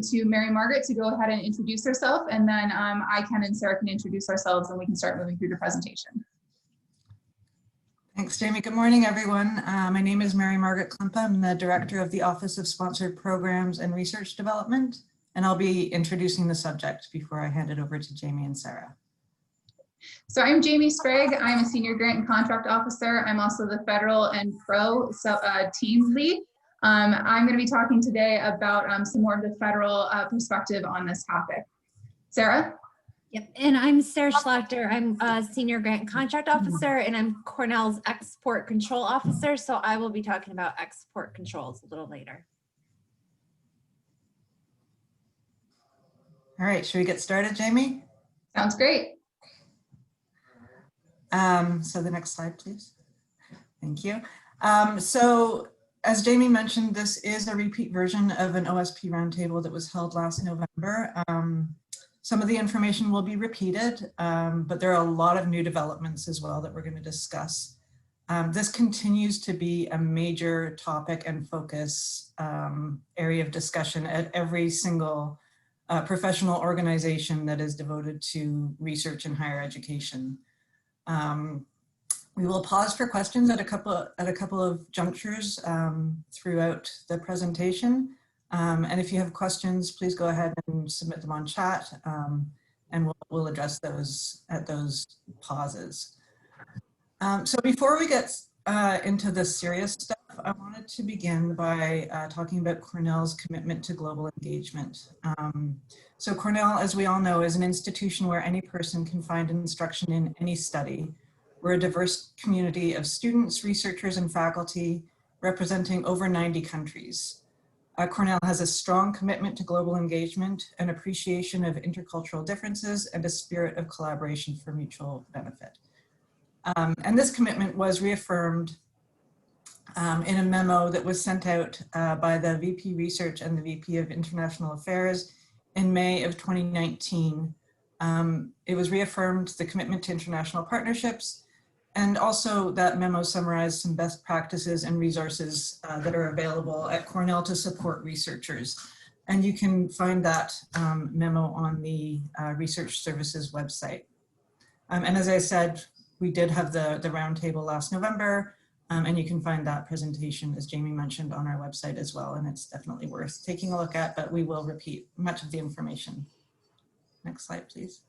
to Mary Margaret to go ahead and introduce herself, and then I and Sarah can introduce ourselves, and we can start moving through the presentation. Thanks, Jamie. Good morning, everyone. My name is Mary Margaret Klimpa. I'm the Director of the Office of Sponsored Programs and Research Development, and I'll be introducing the subject before I hand it over to Jamie and Sarah. So I'm Jamie Sprague. I'm a Senior Grant and Contract Officer. I'm also the Federal and Pro team lead. I'm going to be talking today about some more of the federal perspective on this topic. Sarah? Yep, and I'm Sarah Schlachter. I'm a Senior Grant and Contract Officer, and I'm Cornell's Export Control Officer, so I will be talking about export controls a little later. All right, should we get started, Jamie? Sounds great. So the next slide, please. Thank you. So as Jamie mentioned, this is a repeat version of an OSP Roundtable that was held last November. Some of the information will be repeated, but there are a lot of new developments as well that we're going to discuss. This continues to be a major topic and focus area of discussion at every single professional organization that is devoted to research in higher education. We will pause for questions at a couple of junctures throughout the presentation. And if you have questions, please go ahead and submit them on chat, and we'll address those at those pauses. So before we get into the serious stuff, I wanted to begin by talking about Cornell's commitment to global engagement. So Cornell, as we all know, is an institution where any person can find instruction in any study. We're a diverse community of students, researchers, and faculty representing over 90 countries. Cornell has a strong commitment to global engagement, an appreciation of intercultural differences, and a spirit of collaboration for mutual benefit. And this commitment was reaffirmed in a memo that was sent out by the VP Research and the VP of International Affairs in May of 2019. It was reaffirmed the commitment to international partnerships, and also that memo summarized some best practices and resources that are available at Cornell to support researchers. And you can find that memo on the Research Services website. And as I said, we did have the roundtable last November, and you can find that presentation, as Jamie mentioned, on our website as well. And it's definitely worth taking a look at, but we will repeat much of the information. Next slide, please.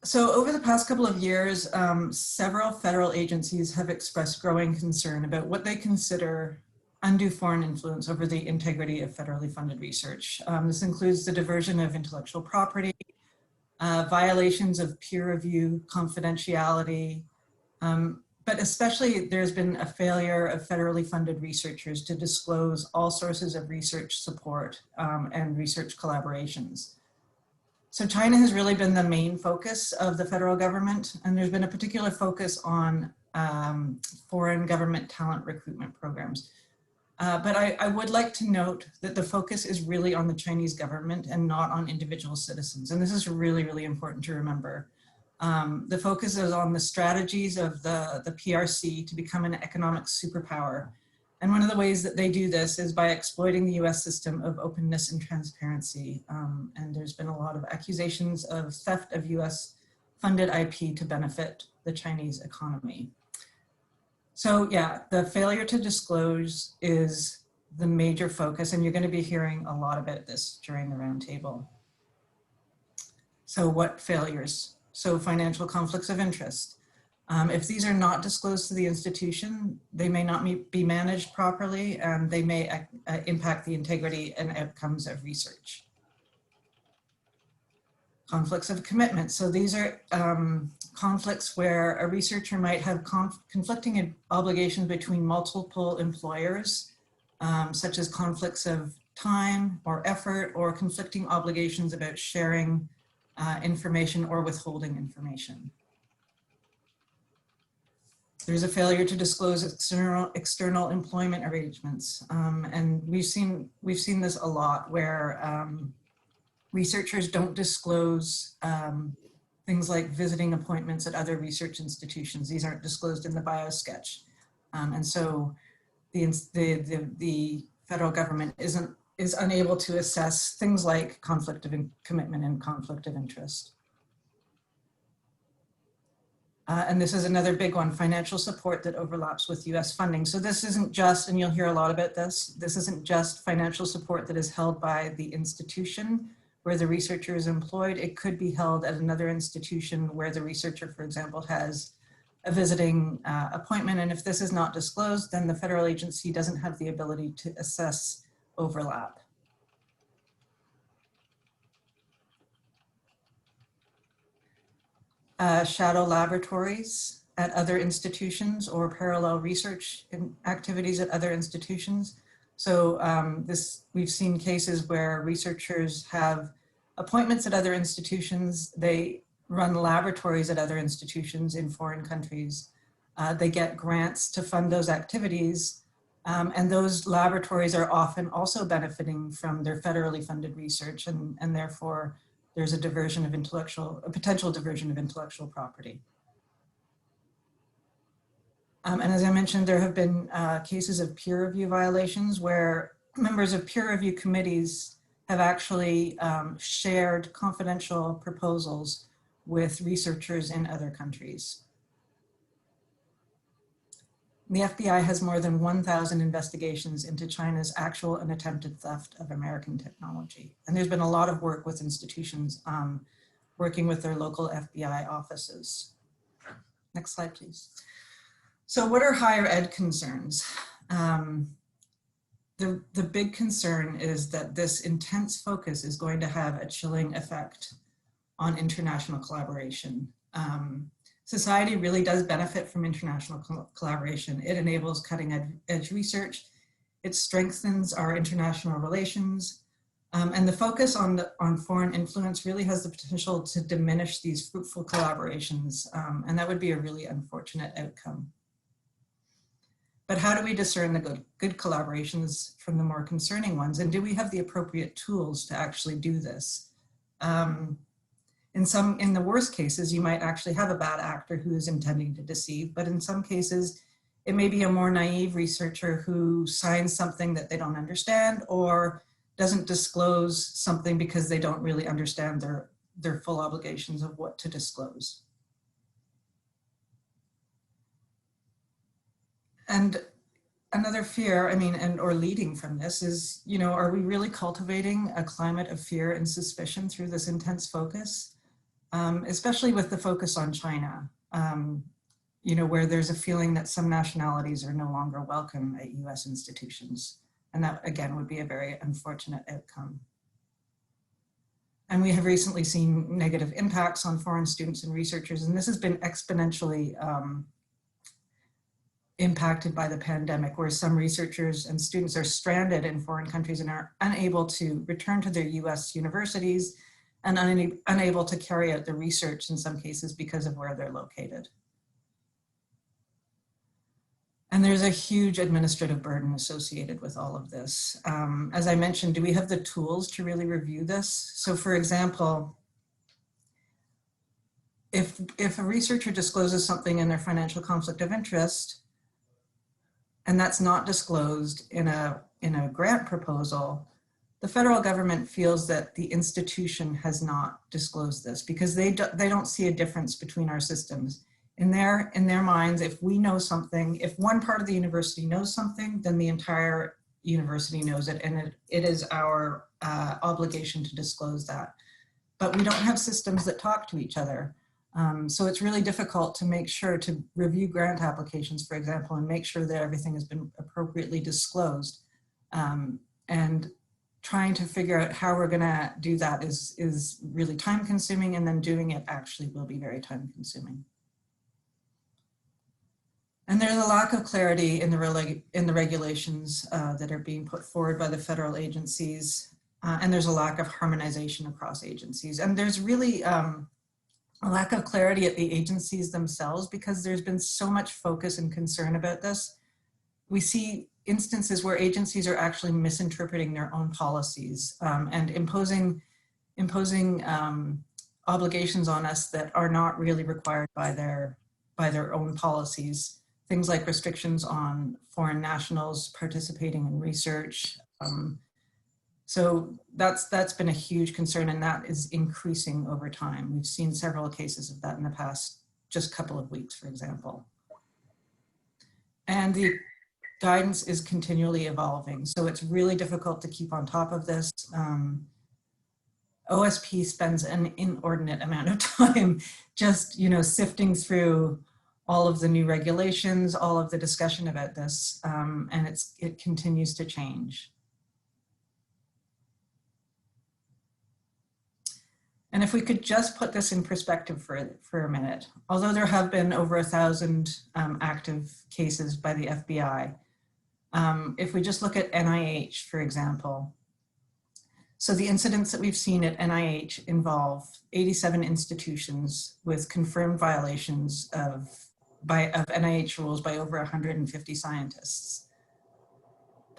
So over the past couple of years, several federal agencies have expressed growing concern about what they consider undue foreign influence over the integrity of federally funded research. This includes the diversion of intellectual property, violations of peer review, confidentiality, but especially there's been a failure of federally funded researchers to disclose all sources of research support and research collaborations. So China has really been the main focus of the federal government, and there's been a particular focus on foreign government talent recruitment programs. But I would like to note that the focus is really on the Chinese government and not on individual citizens. And this is really, really important to remember. The focus is on the strategies of the PRC to become an economic superpower. And one of the ways that they do this is by exploiting the US system of openness and transparency. And there's been a lot of accusations of theft of US funded IP to benefit the Chinese economy. So yeah, the failure to disclose is the major focus, and you're going to be hearing a lot about this during the roundtable. So what failures? So financial conflicts of interest. If these are not disclosed to the institution, they may not be managed properly, and they may impact the integrity and outcomes of research. Conflicts of commitment. So these are conflicts where a researcher might have conflicting obligations between multiple employers, such as conflicts of time or effort, or conflicting obligations about sharing information or withholding information. There's a failure to disclose external employment arrangements, and we've seen this a lot where researchers don't disclose things like visiting appointments at other research institutions. These aren't disclosed in the Biosketch. And so the federal government is unable to assess things like conflict of commitment and conflict of interest. And this is another big one, financial support that overlaps with US funding. So this isn't just, and you'll hear a lot about this isn't just financial support that is held by the institution where the researcher is employed. It could be held at another institution where the researcher, for example, has a visiting appointment. And if this is not disclosed, then the federal agency doesn't have the ability to assess overlap. Shadow laboratories at other institutions or parallel research activities at other institutions. So we've seen cases where researchers have appointments at other institutions. They run laboratories at other institutions in foreign countries. They get grants to fund those activities. And those laboratories are often also benefiting from their federally funded research, and therefore there's a potential diversion of intellectual property. And as I mentioned, there have been cases of peer review violations where members of peer review committees have actually shared confidential proposals with researchers in other countries. The FBI has more than 1,000 investigations into China's actual and attempted theft of American technology. And there's been a lot of work with institutions working with their local FBI offices. Next slide, please. So what are higher ed concerns? The big concern is that this intense focus is going to have a chilling effect on international collaboration. Society really does benefit from international collaboration. It enables cutting edge research. It strengthens our international relations. And the focus on foreign influence really has the potential to diminish these fruitful collaborations. And that would be a really unfortunate outcome. But how do we discern the good collaborations from the more concerning ones? And do we have the appropriate tools to actually do this? In the worst cases, you might actually have a bad actor who is intending to deceive, but in some cases, it may be a more naive researcher who signs something that they don't understand or doesn't disclose something because they don't really understand their full obligations of what to disclose. And another fear, or leading from this is, are we really cultivating a climate of fear and suspicion through this intense focus? Especially with the focus on China, where there's a feeling that some nationalities are no longer welcome at US institutions. And that, again, would be a very unfortunate outcome. And we have recently seen negative impacts on foreign students and researchers, and this has been exponentially impacted by the pandemic, where some researchers and students are stranded in foreign countries and are unable to return to their US universities and unable to carry out the research in some cases because of where they're located. And there's a huge administrative burden associated with all of this. As I mentioned, do we have the tools to really review this? So for example, if a researcher discloses something in their financial conflict of interest, and that's not disclosed in a grant proposal, the federal government feels that the institution has not disclosed this because they don't see a difference between our systems. In their minds, if we know something, if one part of the university knows something, then the entire university knows it, and it is our obligation to disclose that. But we don't have systems that talk to each other. So it's really difficult to make sure to review grant applications, for example, and make sure that everything has been appropriately disclosed. And trying to figure out how we're gonna do that is really time consuming, and then doing it actually will be very time consuming. And there's a lack of clarity in the regulations that are being put forward by the federal agencies, and there's a lack of harmonization across agencies. And there's really a lack of clarity at the agencies themselves because there's been so much focus and concern about this. We see instances where agencies are actually misinterpreting their own policies and imposing obligations on us that are not really required by their own policies things like restrictions on foreign nationals participating in research. So that's been a huge concern, and that is increasing over time. We've seen several cases of that in the past just couple of weeks, for example. And the guidance is continually evolving, so it's really difficult to keep on top of this. OSP spends an inordinate amount of time just, sifting through all of the new regulations, all of the discussion about this, and it continues to change. And if we could just put this in perspective for a minute, although there have been over 1,000 active cases by the FBI, if we just look at NIH, for example, so the incidents that we've seen at NIH involve 87 institutions with confirmed violations of NIH rules by over 150 scientists.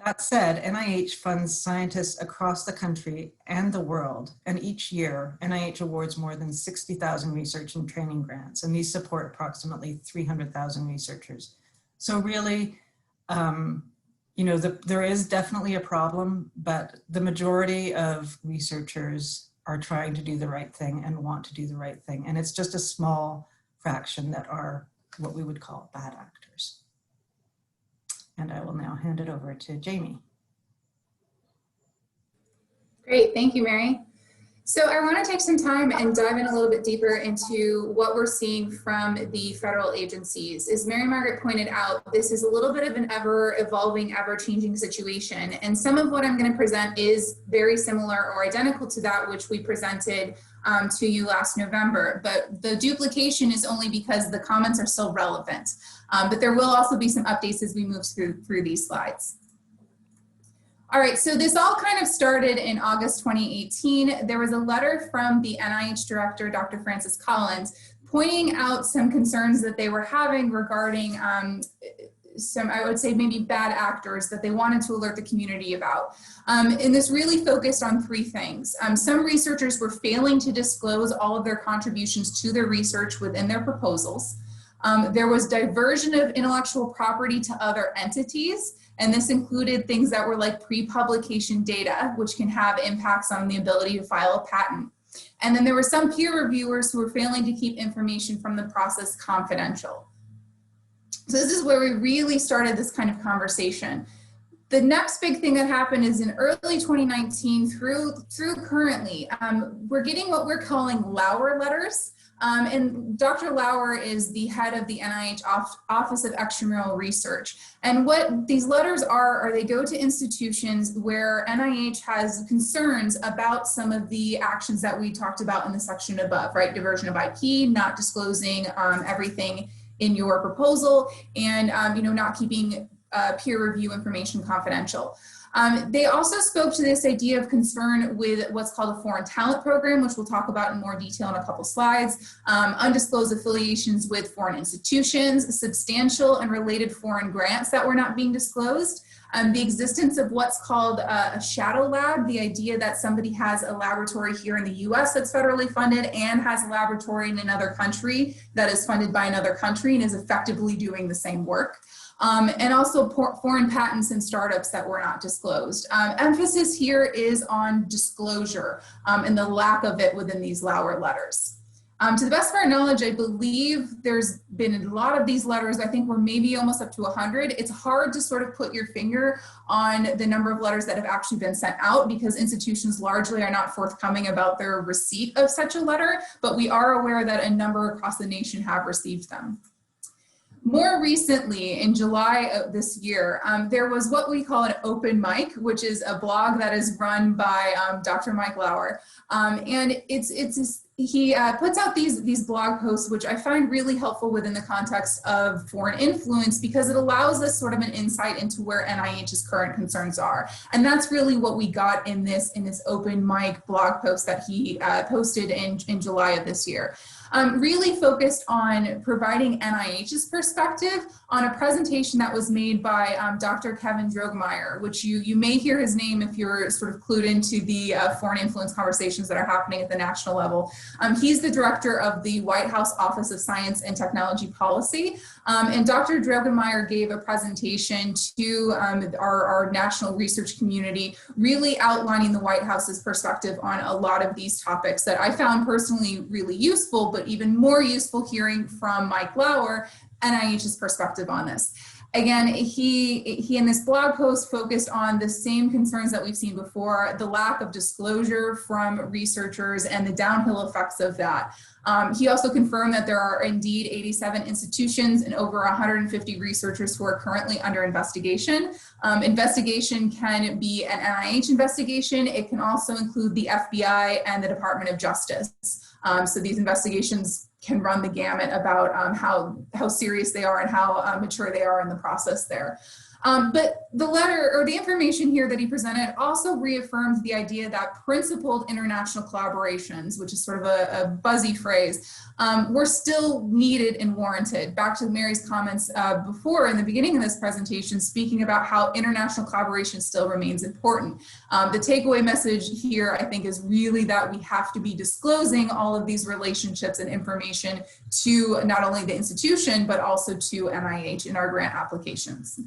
That said, NIH funds scientists across the country and the world, and each year, NIH awards more than 60,000 research and training grants, and these support approximately 300,000 researchers. So really, there is definitely a problem, but the majority of researchers are trying to do the right thing and want to do the right thing, and it's just a small fraction that are what we would call bad actors. And I will now hand it over to Jamie. Great, thank you, Mary. So I want to take some time and dive in a little bit deeper into what we're seeing from the federal agencies. As Mary Margaret pointed out, this is a little bit of an ever-evolving, ever-changing situation. And some of what I'm going to present is very similar or identical to that which we presented to you last November. But the duplication is only because the comments are still relevant. But there will also be some updates as we move through these slides. All right, so this all kind of started in August 2018. There was a letter from the NIH director, Dr. Francis Collins, pointing out some concerns that they were having regarding some, I would say, maybe bad actors that they wanted to alert the community about. And this really focused on three things. Some researchers were failing to disclose all of their contributions to their research within their proposals. There was diversion of intellectual property to other entities, and this included things that were like pre-publication data, which can have impacts on the ability to file a patent. And then there were some peer reviewers who were failing to keep information from the process confidential. So this is where we really started this kind of conversation. The next big thing that happened is in early 2019 through currently, we're getting what we're calling Lauer letters. And Dr. Lauer is the head of the NIH Office of Extramural Research. And what these letters are they go to institutions where NIH has concerns about some of the actions that we talked about in the section above, right? Diversion of IP, not disclosing everything in your proposal, and not keeping peer review information confidential. They also spoke to this idea of concern with what's called a foreign talent program, which we'll talk about in more detail in a couple slides, undisclosed affiliations with foreign institutions, substantial and related foreign grants that were not being disclosed, the existence of what's called a shadow lab, the idea that somebody has a laboratory here in the US that's federally funded and has a laboratory in another country that is funded by another country and is effectively doing the same work. And also foreign patents and startups that were not disclosed. Emphasis here is on disclosure and the lack of it within these Lauer letters. To the best of our knowledge, I believe there's been a lot of these letters. I think we're maybe almost up to 100. It's hard to sort of put your finger on the number of letters that have actually been sent out because institutions largely are not forthcoming about their receipt of such a letter, but we are aware that a number across the nation have received them. More recently, in July of this year, there was what we call an open mic, which is a blog that is run by Dr. Mike Lauer. And he puts out these blog posts, which I find really helpful within the context of foreign influence because it allows us sort of an insight into where NIH's current concerns are. And that's really what we got in this open mic blog post that he posted in July of this year. Really focused on providing NIH's perspective on a presentation that was made by Dr. Kevin Drogemeyer, which you may hear his name if you're sort of clued into the foreign influence conversations that are happening at the national level. He's the director of the White House Office of Science and Technology Policy, And Dr. Drogenmeier gave a presentation to our national research community, really outlining the White House's perspective on a lot of these topics that I found personally really useful, but even more useful hearing from Mike Lauer, NIH's perspective on this. Again, he in this blog post focused on the same concerns that we've seen before, the lack of disclosure from researchers and the downhill effects of that. He also confirmed that there are indeed 87 institutions and over 150 researchers who are currently under investigation. Investigation can be an NIH investigation. It can also include the FBI and the Department of Justice. So these investigations can run the gamut about how serious they are and how mature they are in the process there. But the letter or the information here that he presented also reaffirms the idea that principled international collaborations, which is sort of a buzzy phrase, were still needed and warranted. Back to Mary's comments before in the beginning of this presentation, speaking about how international collaboration still remains important. The takeaway message here, I think, is really that we have to be disclosing all of these relationships and information to not only the institution, but also to NIH in our grant applications.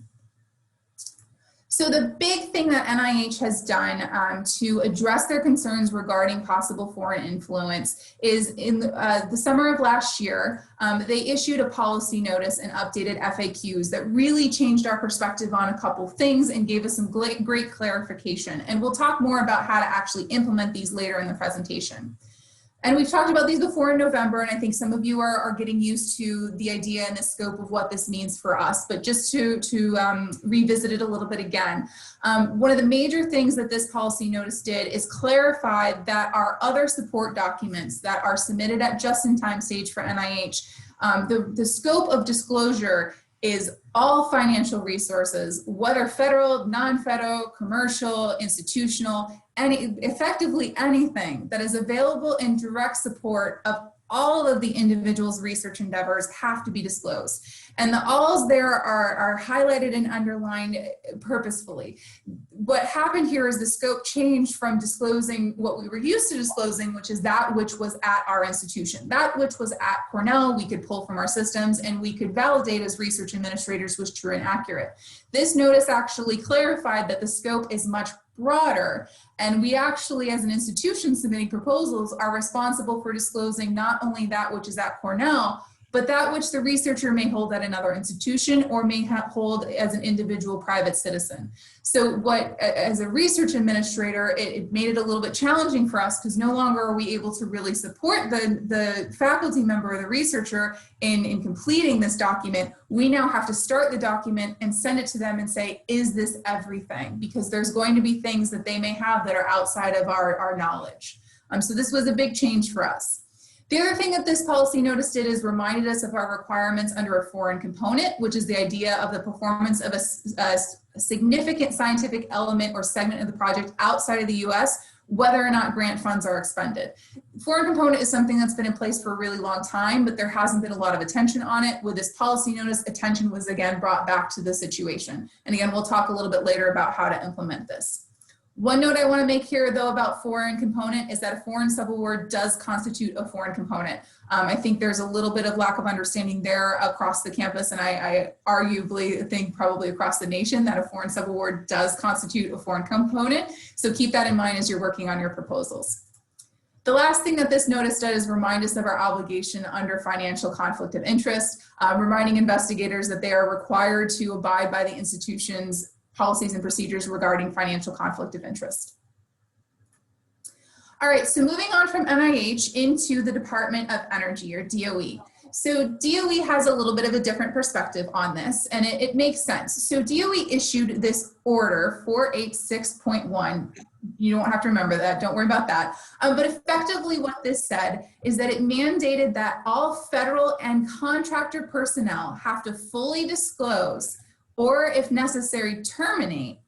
So the big thing that NIH has done to address their concerns regarding possible foreign influence is in the summer of last year, they issued a policy notice and updated FAQs that really changed our perspective on a couple things and gave us some great clarification. And we'll talk more about how to actually implement these later in the presentation. And we've talked about these before in November, and I think some of you are getting used to the idea and the scope of what this means for us, but just to revisit it a little bit again. One of the major things that this policy notice did is clarify that our other support documents that are submitted at just-in-time stage for NIH, the scope of disclosure is all financial resources, whether federal, non-federal, commercial, institutional, effectively anything that is available in direct support of all of the individual's research endeavors have to be disclosed. And the alls there are highlighted and underlined purposefully. What happened here is the scope changed from disclosing what we were used to disclosing, which is that which was at our institution. That which was at Cornell, we could pull from our systems and we could validate as research administrators was true and accurate. This notice actually clarified that the scope is much broader, and we actually, as an institution submitting proposals, are responsible for disclosing not only that which is at Cornell, but that which the researcher may hold at another institution or may hold as an individual private citizen. So what, as a research administrator, it made it a little bit challenging for us because no longer are we able to really support the faculty member or the researcher in completing this document. We now have to start the document and send it to them and say, is this everything? Because there's going to be things that they may have that are outside of our knowledge. So this was a big change for us. The other thing that this policy notice did is reminded us of our requirements under a foreign component, which is the idea of the performance of a significant scientific element or segment of the project outside of the US, whether or not grant funds are expended. Foreign component is something that's been in place for a really long time, but there hasn't been a lot of attention on it. With this policy notice, attention was again brought back to the situation. And again, we'll talk a little bit later about how to implement this. One note I want to make here, though, about foreign component is that a foreign subaward does constitute a foreign component. I think there's a little bit of lack of understanding there across the campus, and I arguably think probably across the nation that a foreign subaward does constitute a foreign component. So keep that in mind as you're working on your proposals. The last thing that this notice does is remind us of our obligation under financial conflict of interest, reminding investigators that they are required to abide by the institution's policies and procedures regarding financial conflict of interest. All right, so moving on from NIH into the Department of Energy, or DOE. So DOE has a little bit of a different perspective on this, and it makes sense. So DOE issued this order 486.1. You don't have to remember that, don't worry about that. But effectively what this said is that it mandated that all federal and contractor personnel have to fully disclose, or if necessary, terminate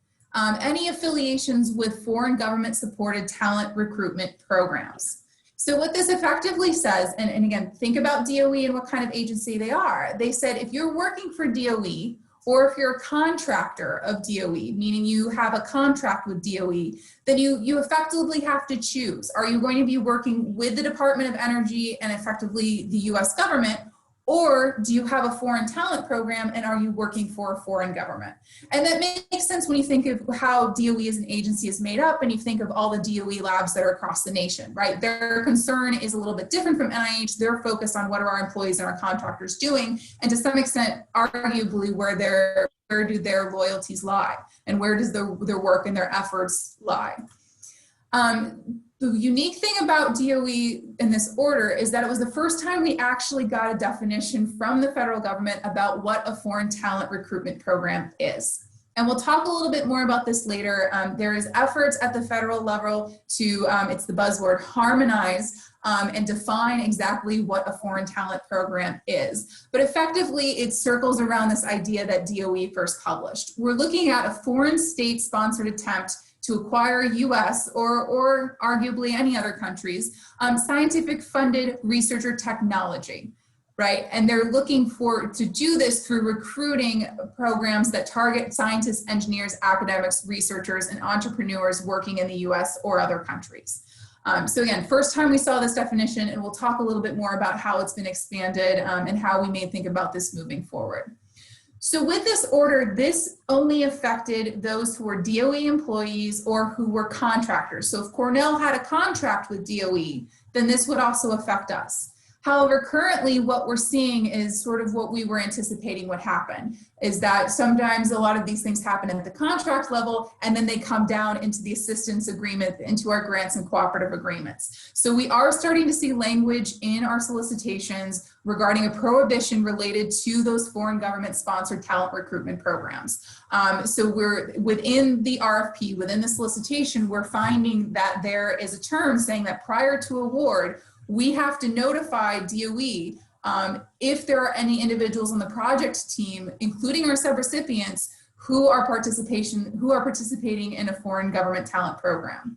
any affiliations with foreign government supported talent recruitment programs. So what this effectively says, and again, think about DOE and what kind of agency they are. They said if you're working for DOE, or if you're a contractor of DOE, meaning you have a contract with DOE, then you effectively have to choose. Are you going to be working with the Department of Energy and effectively the US government, Or do you have a foreign talent program and are you working for a foreign government? And that makes sense when you think of how DOE as an agency is made up and you think of all the DOE labs that are across the nation, right? Their concern is a little bit different from NIH. They're focused on what are our employees and our contractors doing, and to some extent, arguably, where do their loyalties lie and where does their work and their efforts lie? The unique thing about DOE in this order is that it was the first time we actually got a definition from the federal government about what a foreign talent recruitment program is. And we'll talk a little bit more about this later. There is efforts at the federal level to, it's the buzzword, harmonize and define exactly what a foreign talent program is. But effectively, it circles around this idea that DOE first published. We're looking at a foreign state-sponsored attempt to acquire US or arguably any other countries, scientific funded research or technology, right? And they're looking to do this through recruiting programs that target scientists, engineers, academics, researchers, and entrepreneurs working in the US or other countries. So again, first time we saw this definition, and we'll talk a little bit more about how it's been expanded and how we may think about this moving forward. So with this order, this only affected those who were DOE employees or who were contractors. So if Cornell had a contract with DOE, then this would also affect us. However, currently what we're seeing is sort of what we were anticipating would happen, is that sometimes a lot of these things happen at the contract level and then they come down into the assistance agreement, into our grants and cooperative agreements. So we are starting to see language in our solicitations regarding a prohibition related to those foreign government sponsored talent recruitment programs. So we're within the RFP, within the solicitation, we're finding that there is a term saying that prior to award, we have to notify DOE if there are any individuals on the project team, including our subrecipients, who are participating in a foreign government talent program.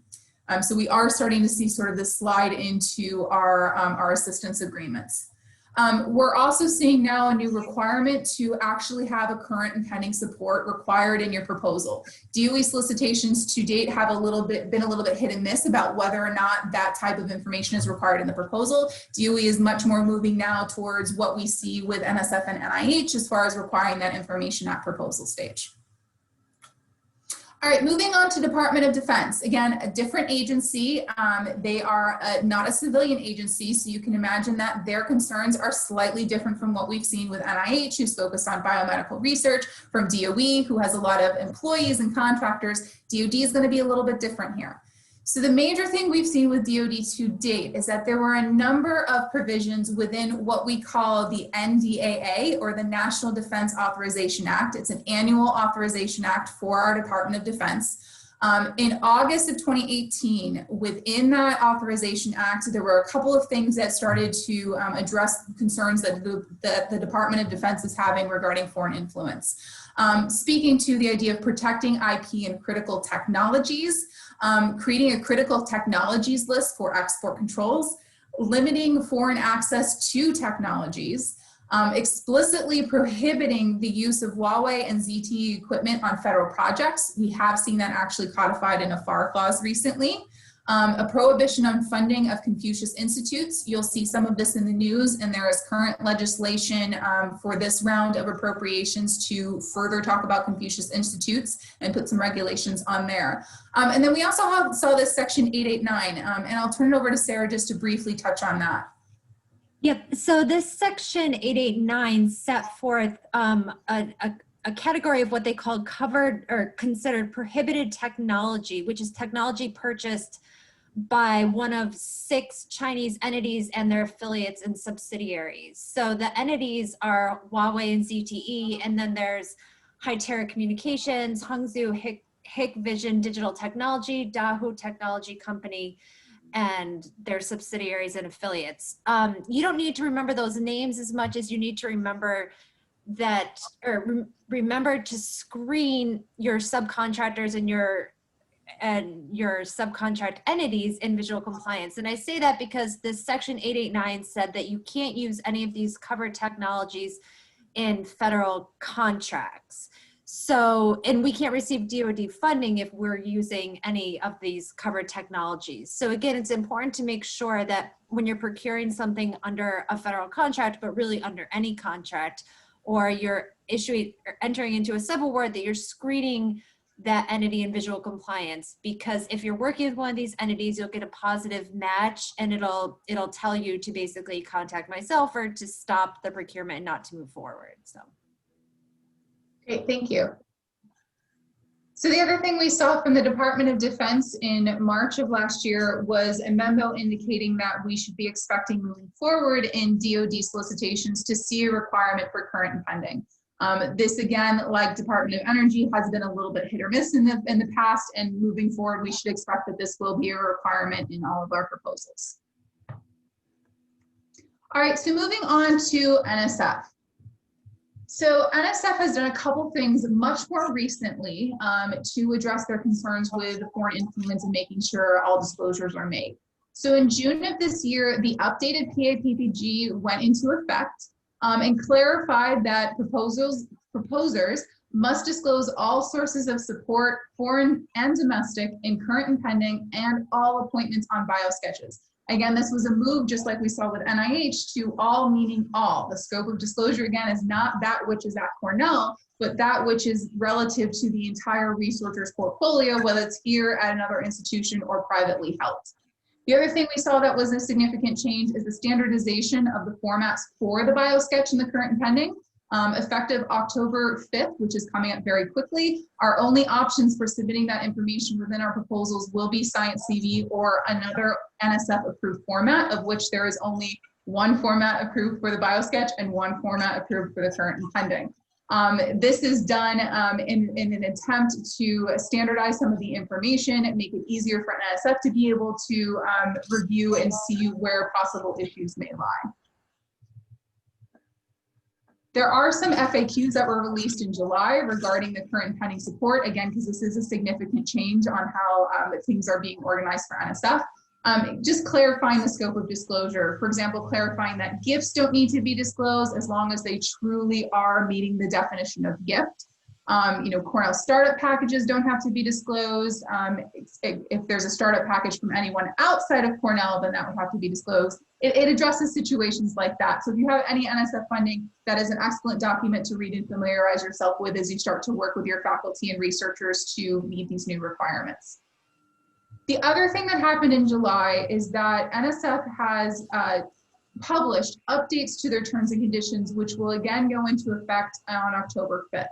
So we are starting to see sort of this slide into our assistance agreements. We're also seeing now a new requirement to actually have a current and pending support required in your proposal. DOE solicitations to date have been a little bit hit and miss about whether or not that type of information is required in the proposal. DOE is much more moving now towards what we see with NSF and NIH as far as requiring that information at proposal stage. All right, moving on to Department of Defense. Again, a different agency. They are not a civilian agency, so you can imagine that their concerns are slightly different from what we've seen with NIH, who's focused on biomedical research, from DOE, who has a lot of employees and contractors. DoD is going to be a little bit different here. So the major thing we've seen with DoD to date is that there were a number of provisions within what we call the NDAA, or the National Defense Authorization Act. It's an annual authorization act for our Department of Defense. In August of 2018, within that Authorization Act, there were a couple of things that started to address concerns that the Department of Defense is having regarding foreign influence. Speaking to the idea of protecting IP and critical technologies, creating a critical technologies list for export controls, limiting foreign access to technologies, explicitly prohibiting the use of Huawei and ZTE equipment on federal projects. We have seen that actually codified in a FAR clause recently. A prohibition on funding of Confucius Institutes. You'll see some of this in the news, and there is current legislation for this round of appropriations to further talk about Confucius Institutes and put some regulations on there. And then we also saw this section 889, and I'll turn it over to Sarah just to briefly touch on that. Yep, so this section 889 set forth a category of what they called covered or considered prohibited technology, which is technology purchased by one of 6 Chinese entities and their affiliates and subsidiaries. So the entities are Huawei and ZTE, and then there's Hytera Communications, Hangzhou Hikvision Digital Technology, Dahu Technology Company, and their subsidiaries and affiliates. You don't need to remember those names as much as you need to remember that, or remember to screen your subcontractors and your subcontract entities in visual compliance. And I say that because this section 889 said that you can't use any of these covered technologies in federal contracts. So, and we can't receive DoD funding if we're using any of these covered technologies. So again, it's important to make sure that when you're procuring something under a federal contract, but really under any contract, or you're entering into a subaward, that you're screening that entity in visual compliance. Because if you're working with one of these entities, you'll get a positive match, and it'll tell you to basically contact myself or to stop the procurement and not to move forward. So. Great, thank you. So the other thing we saw from the Department of Defense in March of last year was a memo indicating that we should be expecting moving forward in DoD solicitations to see a requirement for current and pending. This again, like Department of Energy, has been a little bit hit or miss in the past, and moving forward, we should expect that this will be a requirement in all of our proposals. All right, so moving on to NSF. So NSF has done a couple things much more recently to address their concerns with foreign influence and making sure all disclosures are made. So in June of this year, the updated PAPPG went into effect and clarified that proposers must disclose all sources of support, foreign and domestic, in current and pending, and all appointments on Biosketches. Again, this was a move, just like we saw with NIH, to all meaning all. The scope of disclosure, again, is not that which is at Cornell, but that which is relative to the entire researcher's portfolio, whether it's here at another institution or privately held. The other thing we saw that was a significant change is the standardization of the formats for the Biosketch in the current and pending. Effective October 5th, which is coming up very quickly, our only options for submitting that information within our proposals will be Science CV or another NSF approved format, of which there is only one format approved for the Biosketch and one format approved for the current and pending. This is done in an attempt to standardize some of the information and make it easier for NSF to be able to review and see where possible issues may lie. There are some FAQs that were released in July regarding the current and pending support, again, because this is a significant change on how things are being organized for NSF. Just clarifying the scope of disclosure. For example, clarifying that gifts don't need to be disclosed as long as they truly are meeting the definition of gift. Cornell startup packages don't have to be disclosed. If there's a startup package from anyone outside of Cornell, then that would have to be disclosed. It addresses situations like that. So if you have any NSF funding, that is an excellent document to read and familiarize yourself with as you start to work with your faculty and researchers to meet these new requirements. The other thing that happened in July is that NSF has published updates to their terms and conditions, which will again go into effect on October 5th.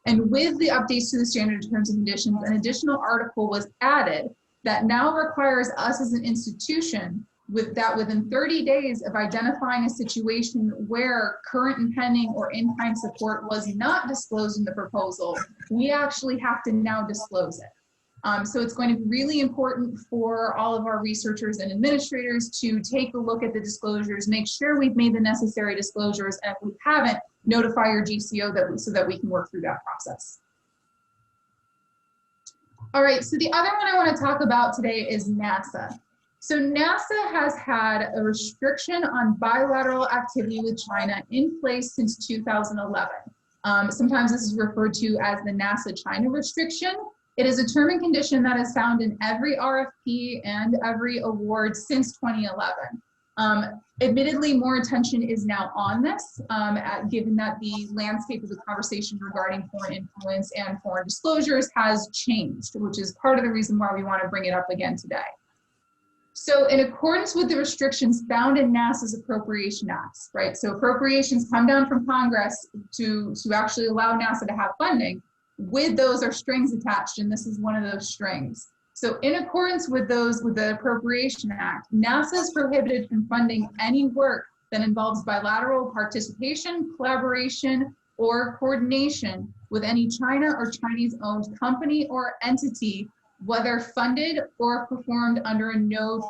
And with the updates to the standard terms and conditions, an additional article was added that now requires us as an institution within 30 days of identifying a situation where current and pending or in-kind support was not disclosed in the proposal, we actually have to now disclose it. So it's going to be really important for all of our researchers and administrators to take a look at the disclosures, make sure we've made the necessary disclosures, and if we haven't, notify your GCO so that we can work through that process. All right, so the other one I want to talk about today is NASA. So NASA has had a restriction on bilateral activity with China in place since 2011. Sometimes this is referred to as the NASA-China restriction. It is a term and condition that is found in every RFP and every award since 2011. Admittedly, more attention is now on this, given that the landscape of the conversation regarding foreign influence and foreign disclosures has changed, which is part of the reason why we want to bring it up again today. So in accordance with the restrictions found in NASA's appropriation acts, right? So appropriations come down from Congress to actually allow NASA to have funding. With those are strings attached, and this is one of those strings. So in accordance with the Appropriation Act, NASA is prohibited from funding any work that involves bilateral participation, collaboration, or coordination with any China or Chinese-owned company or entity, whether funded or performed under a no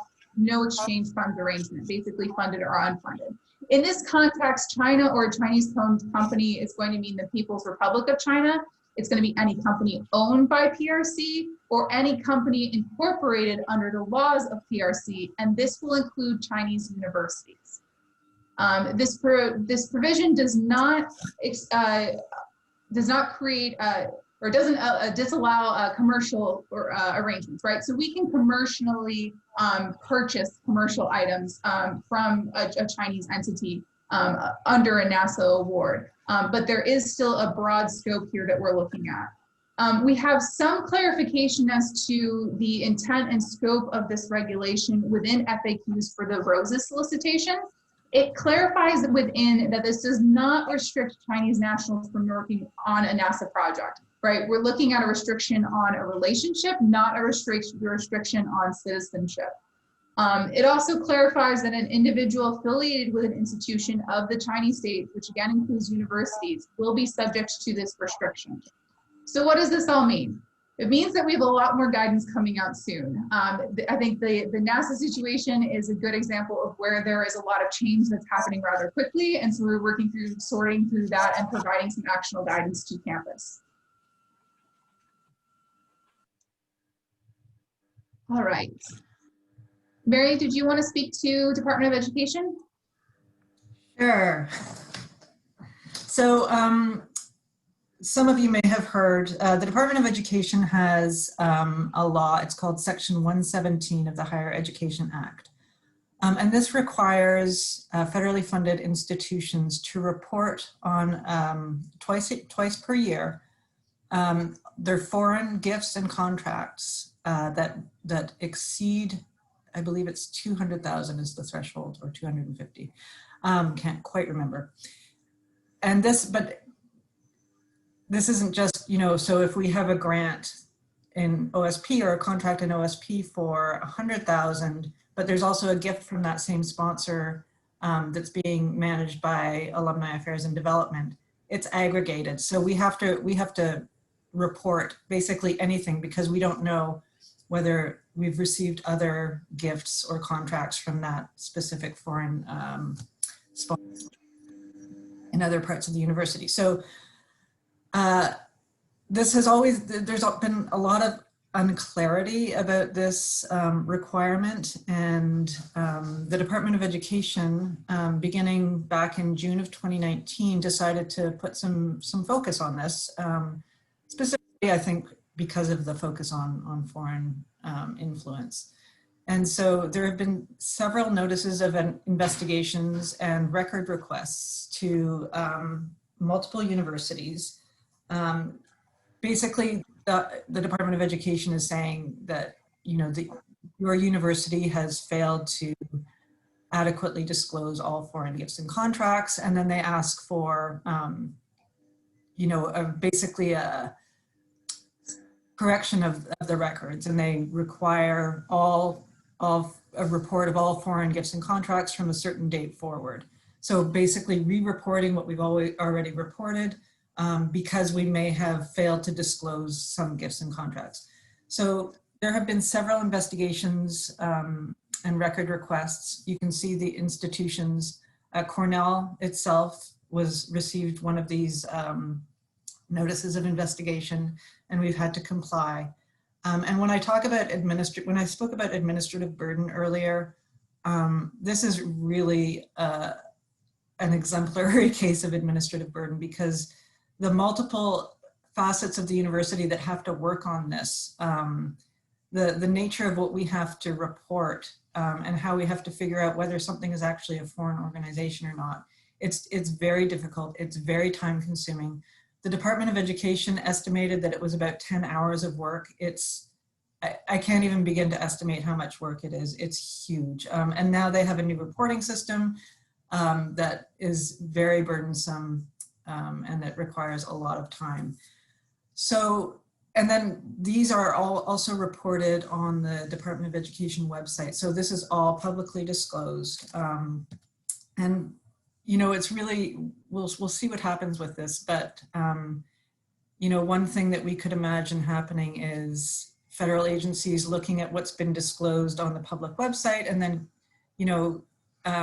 exchange funds arrangement, basically funded or unfunded. In this context, China or a Chinese-owned company is going to mean the People's Republic of China. It's going to be any company owned by PRC or any company incorporated under the laws of PRC, and this will include Chinese universities. This provision does not does not create or doesn't disallow commercial or arrangements, right? So we can commercially purchase commercial items from a Chinese entity under a NASA award, but there is still a broad scope here that we're looking at. We have some clarification as to the intent and scope of this regulation within FAQs for the ROSES solicitation. It clarifies within that this does not restrict Chinese nationals from working on a NASA project, right? We're looking at a restriction on a relationship, not a restriction on citizenship. It also clarifies that an individual affiliated with an institution of the Chinese state, which again includes universities, will be subject to this restriction. So what does this all mean? It means that we have a lot more guidance coming out soon. I think the NASA situation is a good example of where there is a lot of change that's happening rather quickly. And so we're working through sorting through that and providing some actionable guidance to campus. All right. Mary, did you want to speak to Department of Education? Sure. So some of you may have heard the Department of Education has a law. It's called Section 117 of the Higher Education Act. And this requires federally funded institutions to report on twice per year their foreign gifts and contracts that exceed, I believe it's 200,000 is the threshold, or 250. Can't quite remember. And this isn't just, so if we have a grant in OSP or a contract in OSP for 100,000, but there's also a gift from that same sponsor that's being managed by Alumni Affairs and Development, it's aggregated. So we have to report basically anything because we don't know whether we've received other gifts or contracts from that specific foreign sponsor in other parts of the university. So there's been a lot of unclarity about this requirement, and the Department of Education, beginning back in June of 2019, decided to put some focus on this, specifically, I think, because of the focus on foreign influence. And so there have been several notices of investigations and record requests to multiple universities. Basically, the Department of Education is saying that, your university has failed to adequately disclose all foreign gifts and contracts. And then they ask for, basically a correction of the records, and they require a report of all foreign gifts and contracts from a certain date forward. So basically re-reporting what we've already reported, because we may have failed to disclose some gifts and contracts. So there have been several investigations and record requests. You can see the institutions. Cornell itself received one of these notices of investigation, and we've had to comply. And when I talk about when I spoke about administrative burden earlier, this is really an exemplary case of administrative burden, because the multiple facets of the university that have to work on this, the nature of what we have to report, and how we have to figure out whether something is actually a foreign organization or not, it's very difficult. It's very time consuming. The Department of Education estimated that it was about 10 hours of work. I can't even begin to estimate how much work it is. It's huge. And now they have a new reporting system that is very burdensome, and that requires a lot of time. So, and then these are all also reported on the Department of Education website. So this is all publicly disclosed. And it's really, we'll see what happens with this, but one thing that we could imagine happening is federal agencies looking at what's been disclosed on the public website, and then,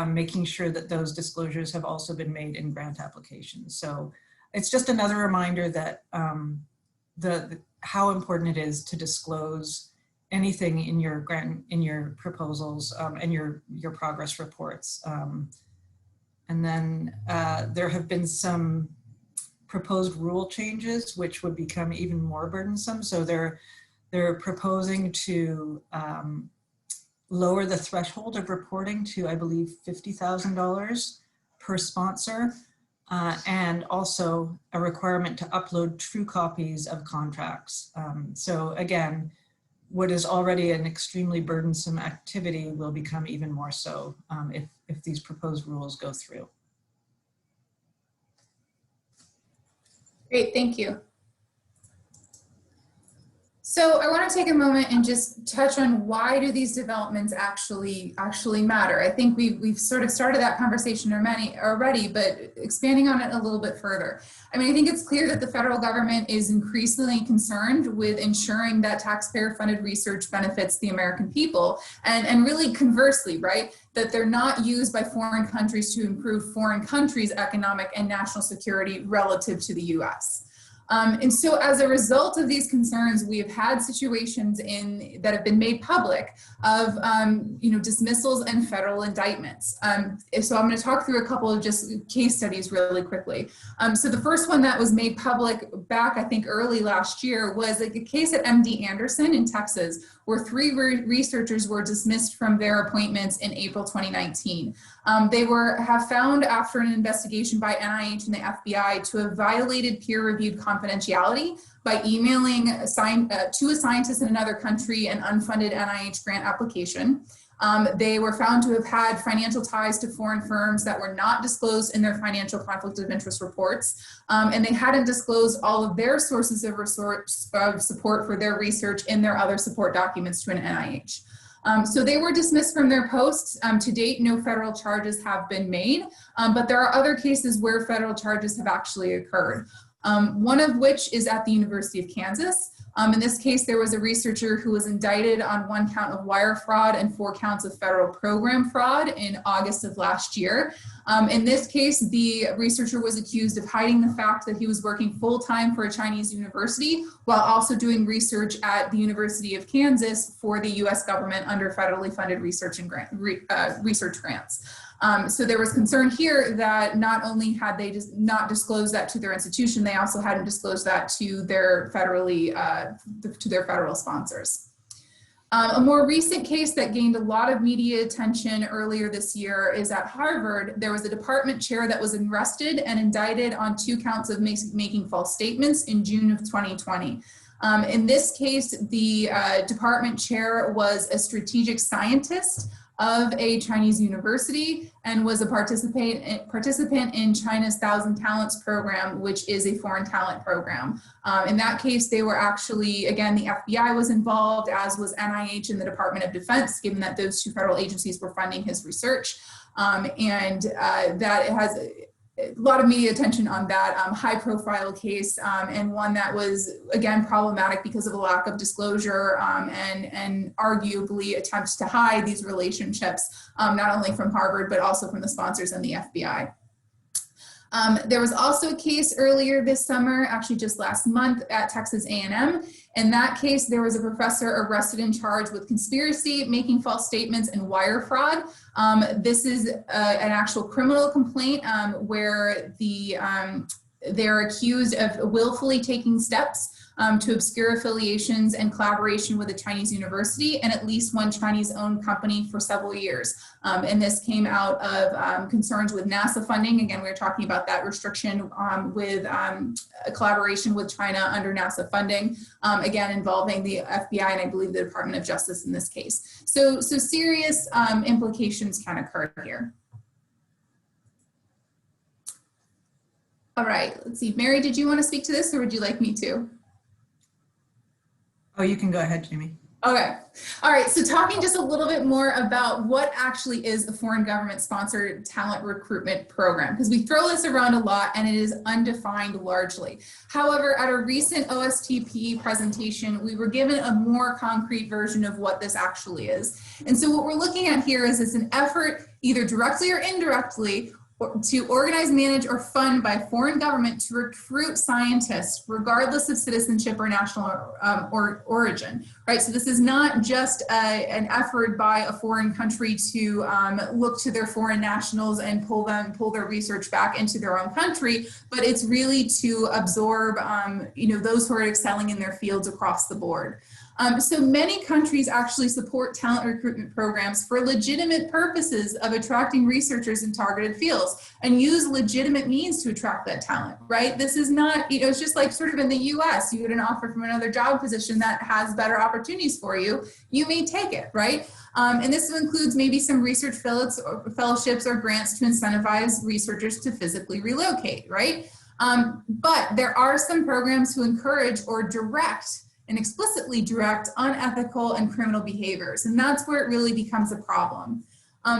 making sure that those disclosures have also been made in grant applications. So it's just another reminder that how important it is to disclose anything in your grant, in your proposals, and your progress reports. And then there have been some proposed rule changes, which would become even more burdensome. So they're proposing to lower the threshold of reporting to, I believe, $50,000 per sponsor, and also a requirement to upload true copies of contracts. So again, what is already an extremely burdensome activity will become even more so if these proposed rules go through. Great, thank you. So I want to take a moment and just touch on why do these developments actually matter. I think we've sort of started that conversation already, but expanding on it a little bit further. I mean, I think it's clear that the federal government is increasingly concerned with ensuring that taxpayer-funded research benefits the American people, and really conversely, right, that they're not used by foreign countries to improve foreign countries' economic and national security relative to the US. And so as a result of these concerns, we have had situations that have been made public of dismissals and federal indictments. So I'm going to talk through a couple of just case studies really quickly. So the first one that was made public back, I think, early last year was like a case at MD Anderson in Texas, where 3 researchers were dismissed from their appointments in April 2019. They have found after an investigation by NIH and the FBI to have violated peer-reviewed confidentiality by emailing to a scientist in another country an unfunded NIH grant application. They were found to have had financial ties to foreign firms that were not disclosed in their financial conflict of interest reports. And they hadn't disclosed all of their sources of support for their research in their other support documents to an NIH. So they were dismissed from their posts. To date, no federal charges have been made, but there are other cases where federal charges have actually occurred. One of which is at the University of Kansas. In this case, there was a researcher who was indicted on 1 count of wire fraud and 4 counts of federal program fraud in August of last year. In this case, the researcher was accused of hiding the fact that he was working full-time for a Chinese university while also doing research at the University of Kansas for the US government under federally funded research grants. So there was concern here that not only had they just not disclosed that to their institution, they also hadn't disclosed that to their federal sponsors. A more recent case that gained a lot of media attention earlier this year is at Harvard. There was a department chair that was arrested and indicted on 2 counts of making false statements in June of 2020. In this case, the department chair was a strategic scientist of a Chinese university and was a participant in China's 1,000 Talents program, which is a foreign talent program. In that case, they were actually, again, the FBI was involved, as was NIH and the Department of Defense, given that those 2 federal agencies were funding his research. That has a lot of media attention on that high profile case, and one that was, again, problematic because of a lack of disclosure and arguably attempts to hide these relationships, not only from Harvard, but also from the sponsors and the FBI. There was also a case earlier this summer, actually just last month, at Texas A&M. In that case, there was a professor arrested and charged with conspiracy, making false statements, and wire fraud. This is an actual criminal complaint where they're accused of willfully taking steps to obscure affiliations and collaboration with a Chinese university and at least 1 Chinese-owned company for several years. And this came out of concerns with NASA funding. Again, we were talking about that restriction with a collaboration with China under NASA funding, again, involving the FBI and I believe the Department of Justice in this case. So serious implications can occur here. All right, let's see. Mary, did you want to speak to this or would you like me to? Oh, you can go ahead, Jamie. Okay. All right. So talking just a little bit more about what actually is a foreign government sponsored talent recruitment program, because we throw this around a lot and it is undefined largely. However, at a recent OSTP presentation, we were given a more concrete version of what this actually is. And so what we're looking at here is it's an effort, either directly or indirectly, to organize, manage, or fund by foreign government to recruit scientists, regardless of citizenship or national origin, right? So this is not just an effort by a foreign country to look to their foreign nationals and pull their research back into their own country, but it's really to absorb, those who are excelling in their fields across the board. So many countries actually support talent recruitment programs for legitimate purposes of attracting researchers in targeted fields and use legitimate means to attract that talent, right? This is not, it's just like sort of in the US, you get an offer from another job position that has better opportunities for you, you may take it, right? And this includes maybe some research fellowships or grants to incentivize researchers to physically relocate, right? But there are some programs who encourage or direct and explicitly direct unethical and criminal behaviors. And that's where it really becomes a problem.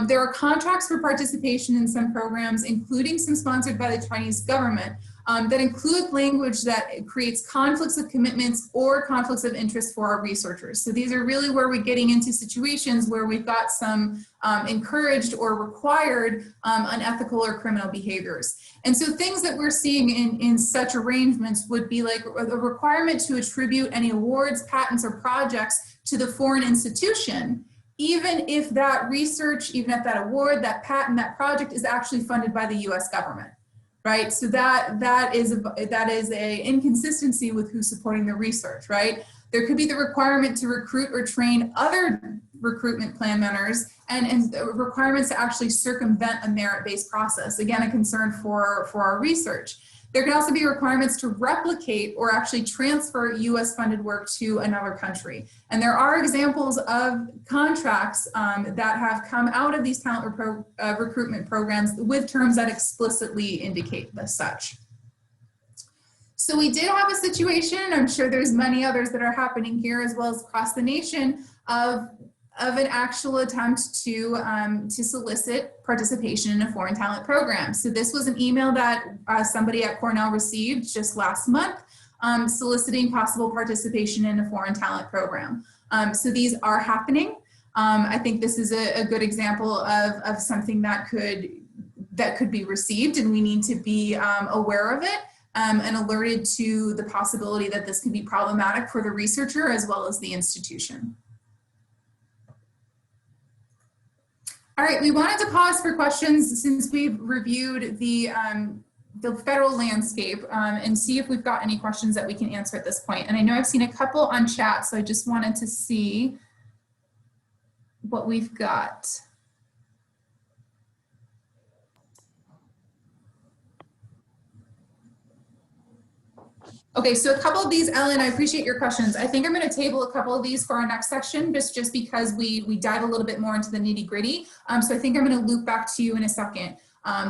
There are contracts for participation in some programs, including some sponsored by the Chinese government, that include language that creates conflicts of commitments or conflicts of interest for our researchers. So these are really where we're getting into situations where we've got some encouraged or required unethical or criminal behaviors. And so things that we're seeing in such arrangements would be like a requirement to attribute any awards, patents, or projects to the foreign institution, even if that research, even if that award, that patent, that project is actually funded by the US government. Right, so that is a inconsistency with who's supporting the research, right? There could be the requirement to recruit or train other recruitment plan mentors and requirements to actually circumvent a merit-based process. Again, a concern for our research. There can also be requirements to replicate or actually transfer US funded work to another country. And there are examples of contracts that have come out of these talent recruitment programs with terms that explicitly indicate as such. So we did have a situation, I'm sure there's many others that are happening here as well as across the nation, of an actual attempt to solicit participation in a foreign talent program. So this was an email that somebody at Cornell received just last month, soliciting possible participation in a foreign talent program. So these are happening. I think this is a good example of something that could be received, and we need to be aware of it and alerted to the possibility that this could be problematic for the researcher as well as the institution. All right, we wanted to pause for questions since we've reviewed the federal landscape and see if we've got any questions that we can answer at this point. And I know I've seen a couple on chat, so I just wanted to see what we've got. Okay, so a couple of these, Ellen, I appreciate your questions. I think I'm going to table a couple of these for our next section, just because we dive a little bit more into the nitty gritty. So I think I'm going to loop back to you in a second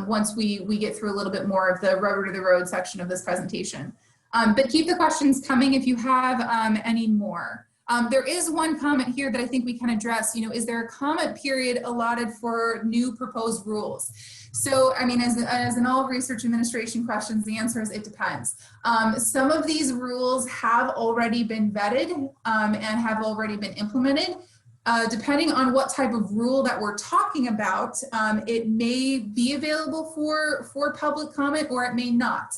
once we get through a little bit more of the rubber to the road section of this presentation. But keep the questions coming if you have any more. There is one comment here that I think we can address. Is there a comment period allotted for new proposed rules? So, I mean, as in all research administration questions, the answer is it depends. Some of these rules have already been vetted and have already been implemented. Depending on what type of rule that we're talking about, it may be available for public comment or it may not.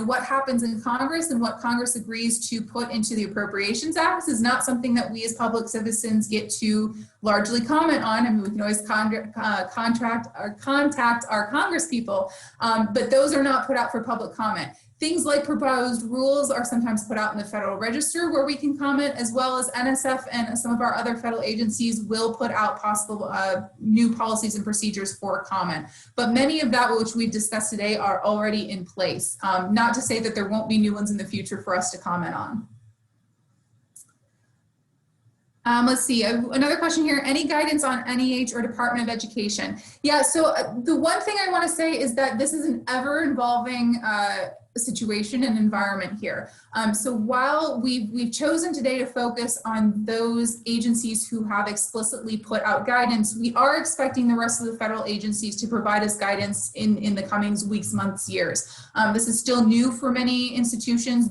What happens in Congress and what Congress agrees to put into the Appropriations Act is not something that we as public citizens get to largely comment on. I mean, we can always contact our Congress people, but those are not put out for public comment. Things like proposed rules are sometimes put out in the Federal Register where we can comment, as well as NSF and some of our other federal agencies will put out possible new policies and procedures for comment. But many of that which we've discussed today are already in place. Not to say that there won't be new ones in the future for us to comment on. Let's see, another question here. Any guidance on NEH or Department of Education? Yeah, so the one thing I want to say is that this is an ever-evolving situation and environment here. So while we've chosen today to focus on those agencies who have explicitly put out guidance, we are expecting the rest of the federal agencies to provide us guidance in the coming weeks, months, years. This is still new for many institutions,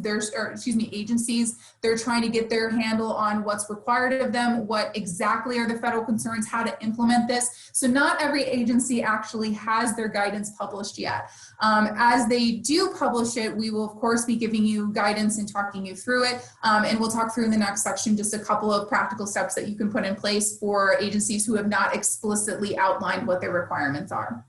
agencies. They're trying to get their handle on what's required of them, what exactly are the federal concerns, how to implement this. So not every agency actually has their guidance published yet. As they do publish it, we will of course be giving you guidance and talking you through it. And we'll talk through in the next section just a couple of practical steps that you can put in place for agencies who have not explicitly outlined what their requirements are.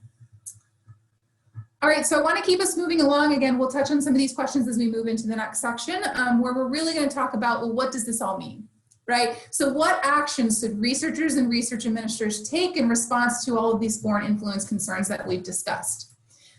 All right, so I want to keep us moving along. Again, we'll touch on some of these questions as we move into the next section, where we're really going to talk about, well, what does this all mean? Right? So what actions should researchers and research administrators take in response to all of these foreign influence concerns that we've discussed?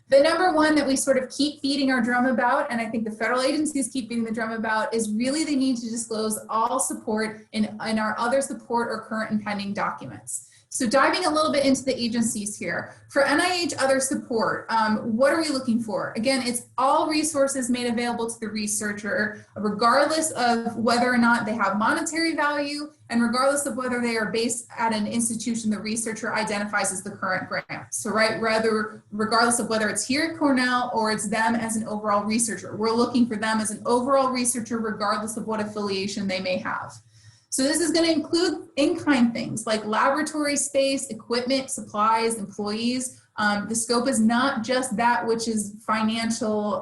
The number one that we sort of keep beating our drum about, and I think the federal agencies keep beating the drum about, is really the need to disclose all support in our other support or current and pending documents. So diving a little bit into the agencies here. For NIH other support, what are we looking for? Again, it's all resources made available to the researcher, regardless of whether or not they have monetary value, and regardless of whether they are based at an institution the researcher identifies as the current grant. So regardless of whether it's here at Cornell or it's them as an overall researcher, we're looking for them as an overall researcher regardless of what affiliation they may have. So this is going to include in-kind things like laboratory space, equipment, supplies, employees. The scope is not just that which is financial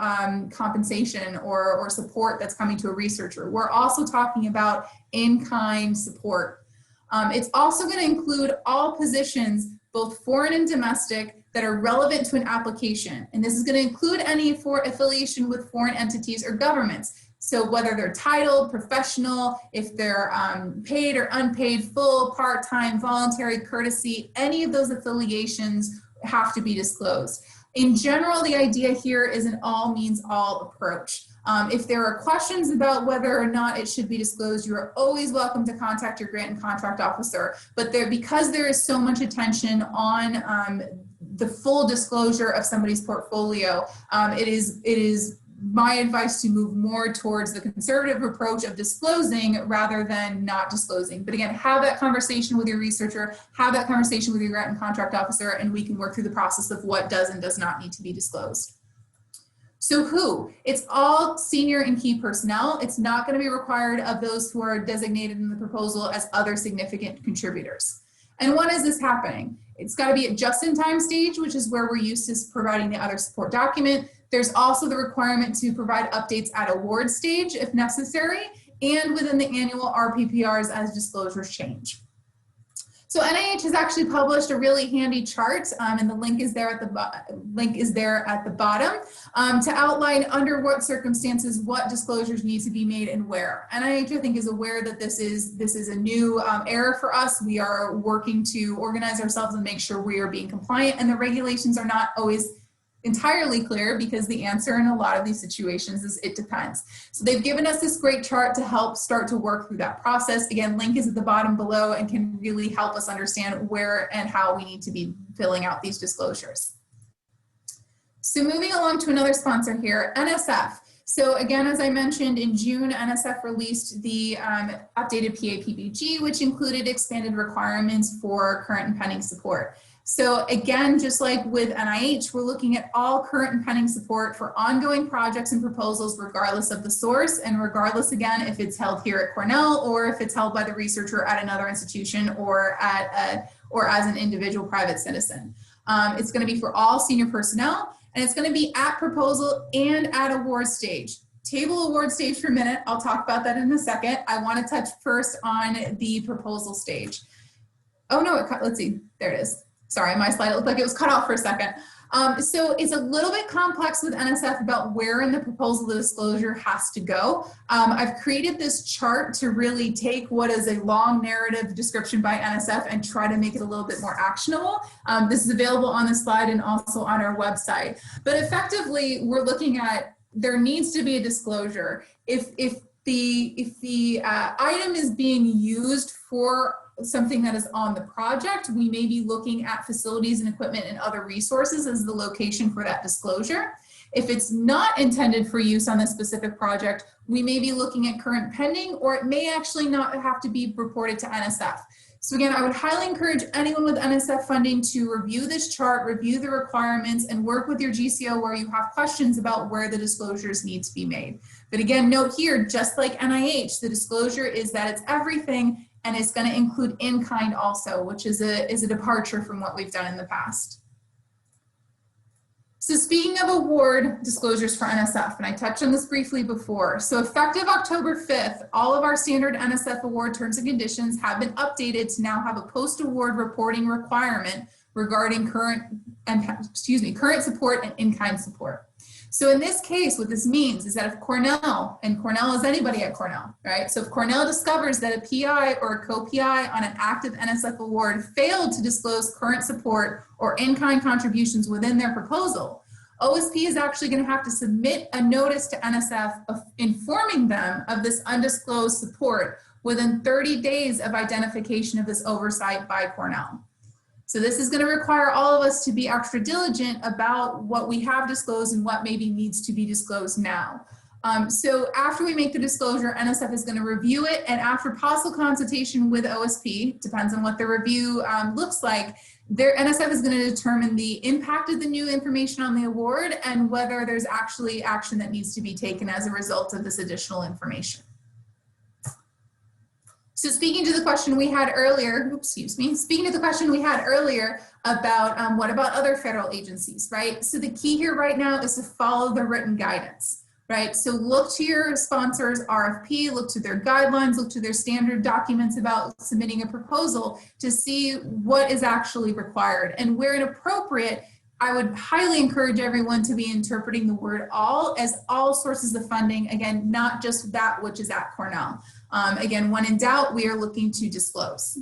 compensation or support that's coming to a researcher. We're also talking about in-kind support. It's also going to include all positions, both foreign and domestic, that are relevant to an application. And this is going to include any affiliation with foreign entities or governments. So whether they're titled, professional, if they're paid or unpaid, full, part-time, voluntary, courtesy, any of those affiliations have to be disclosed. In general, the idea here is an all means all approach. If there are questions about whether or not it should be disclosed, you are always welcome to contact your grant and contract officer. But because there is so much attention on the full disclosure of somebody's portfolio, it is my advice to move more towards the conservative approach of disclosing rather than not disclosing. But again, have that conversation with your researcher, have that conversation with your grant and contract officer, and we can work through the process of what does and does not need to be disclosed. So who? It's all senior and key personnel. It's not going to be required of those who are designated in the proposal as other significant contributors. And when is this happening? It's got to be at just-in-time stage, which is where we're used to providing the other support document. There's also the requirement to provide updates at award stage if necessary, and within the annual RPPRs as disclosures change. So NIH has actually published a really handy chart, and the link is there at the bottom to outline under what circumstances what disclosures need to be made and where. NIH, I think, is aware that this is a new era for us. We are working to organize ourselves and make sure we are being compliant, and the regulations are not always entirely clear because the answer in a lot of these situations is it depends. So they've given us this great chart to help start to work through that process. Again, link is at the bottom below and can really help us understand where and how we need to be filling out these disclosures. So moving along to another sponsor here, NSF. So again, as I mentioned, in June, NSF released the updated PAPBG, which included expanded requirements for current and pending support. So again, just like with NIH, we're looking at all current and pending support for ongoing projects and proposals, regardless of the source, and regardless, again, if it's held here at Cornell or if it's held by the researcher at another institution or as an individual private citizen. It's going to be for all senior personnel, and it's going to be at proposal and at award stage. Table award stage for a minute. I'll talk about that in a second. I want to touch first on the proposal stage. Oh no, let's see, there it is. Sorry, my slide, it looked like it was cut off for a second. So it's a little bit complex with NSF about where in the proposal the disclosure has to go. I've created this chart to really take what is a long narrative description by NSF and try to make it a little bit more actionable. This is available on the slide and also on our website. But effectively, we're looking at there needs to be a disclosure. If the item is being used for something that is on the project, we may be looking at facilities and equipment and other resources as the location for that disclosure. If it's not intended for use on this specific project, we may be looking at current pending, or it may actually not have to be reported to NSF. So again, I would highly encourage anyone with NSF funding to review this chart, review the requirements, and work with your GCO where you have questions about where the disclosures need to be made. But again, note here, just like NIH, the disclosure is that it's everything, and it's going to include in-kind also, which is a departure from what we've done in the past. So speaking of award disclosures for NSF, and I touched on this briefly before, so effective October 5th, all of our standard NSF award terms and conditions have been updated to now have a post-award reporting requirement regarding current support and in-kind support. So in this case, what this means is that if Cornell, and Cornell is anybody at Cornell, right? So if Cornell discovers that a PI or a co-PI on an active NSF award failed to disclose current support or in-kind contributions within their proposal, OSP is actually going to have to submit a notice to NSF informing them of this undisclosed support within 30 days of identification of this oversight by Cornell. So this is going to require all of us to be extra diligent about what we have disclosed and what maybe needs to be disclosed now. So after we make the disclosure, NSF is going to review it, and after possible consultation with OSP, depends on what the review looks like, NSF is going to determine the impact of the new information on the award and whether there's actually action that needs to be taken as a result of this additional information. So speaking to the question we had earlier, speaking to the question we had earlier about what about other federal agencies, right? So the key here right now is to follow the written guidance, right? So look to your sponsor's RFP, look to their guidelines, look to their standard documents about submitting a proposal to see what is actually required. And where inappropriate, I would highly encourage everyone to be interpreting the word all as all sources of funding, again, not just that which is at Cornell. Again, when in doubt, we are looking to disclose.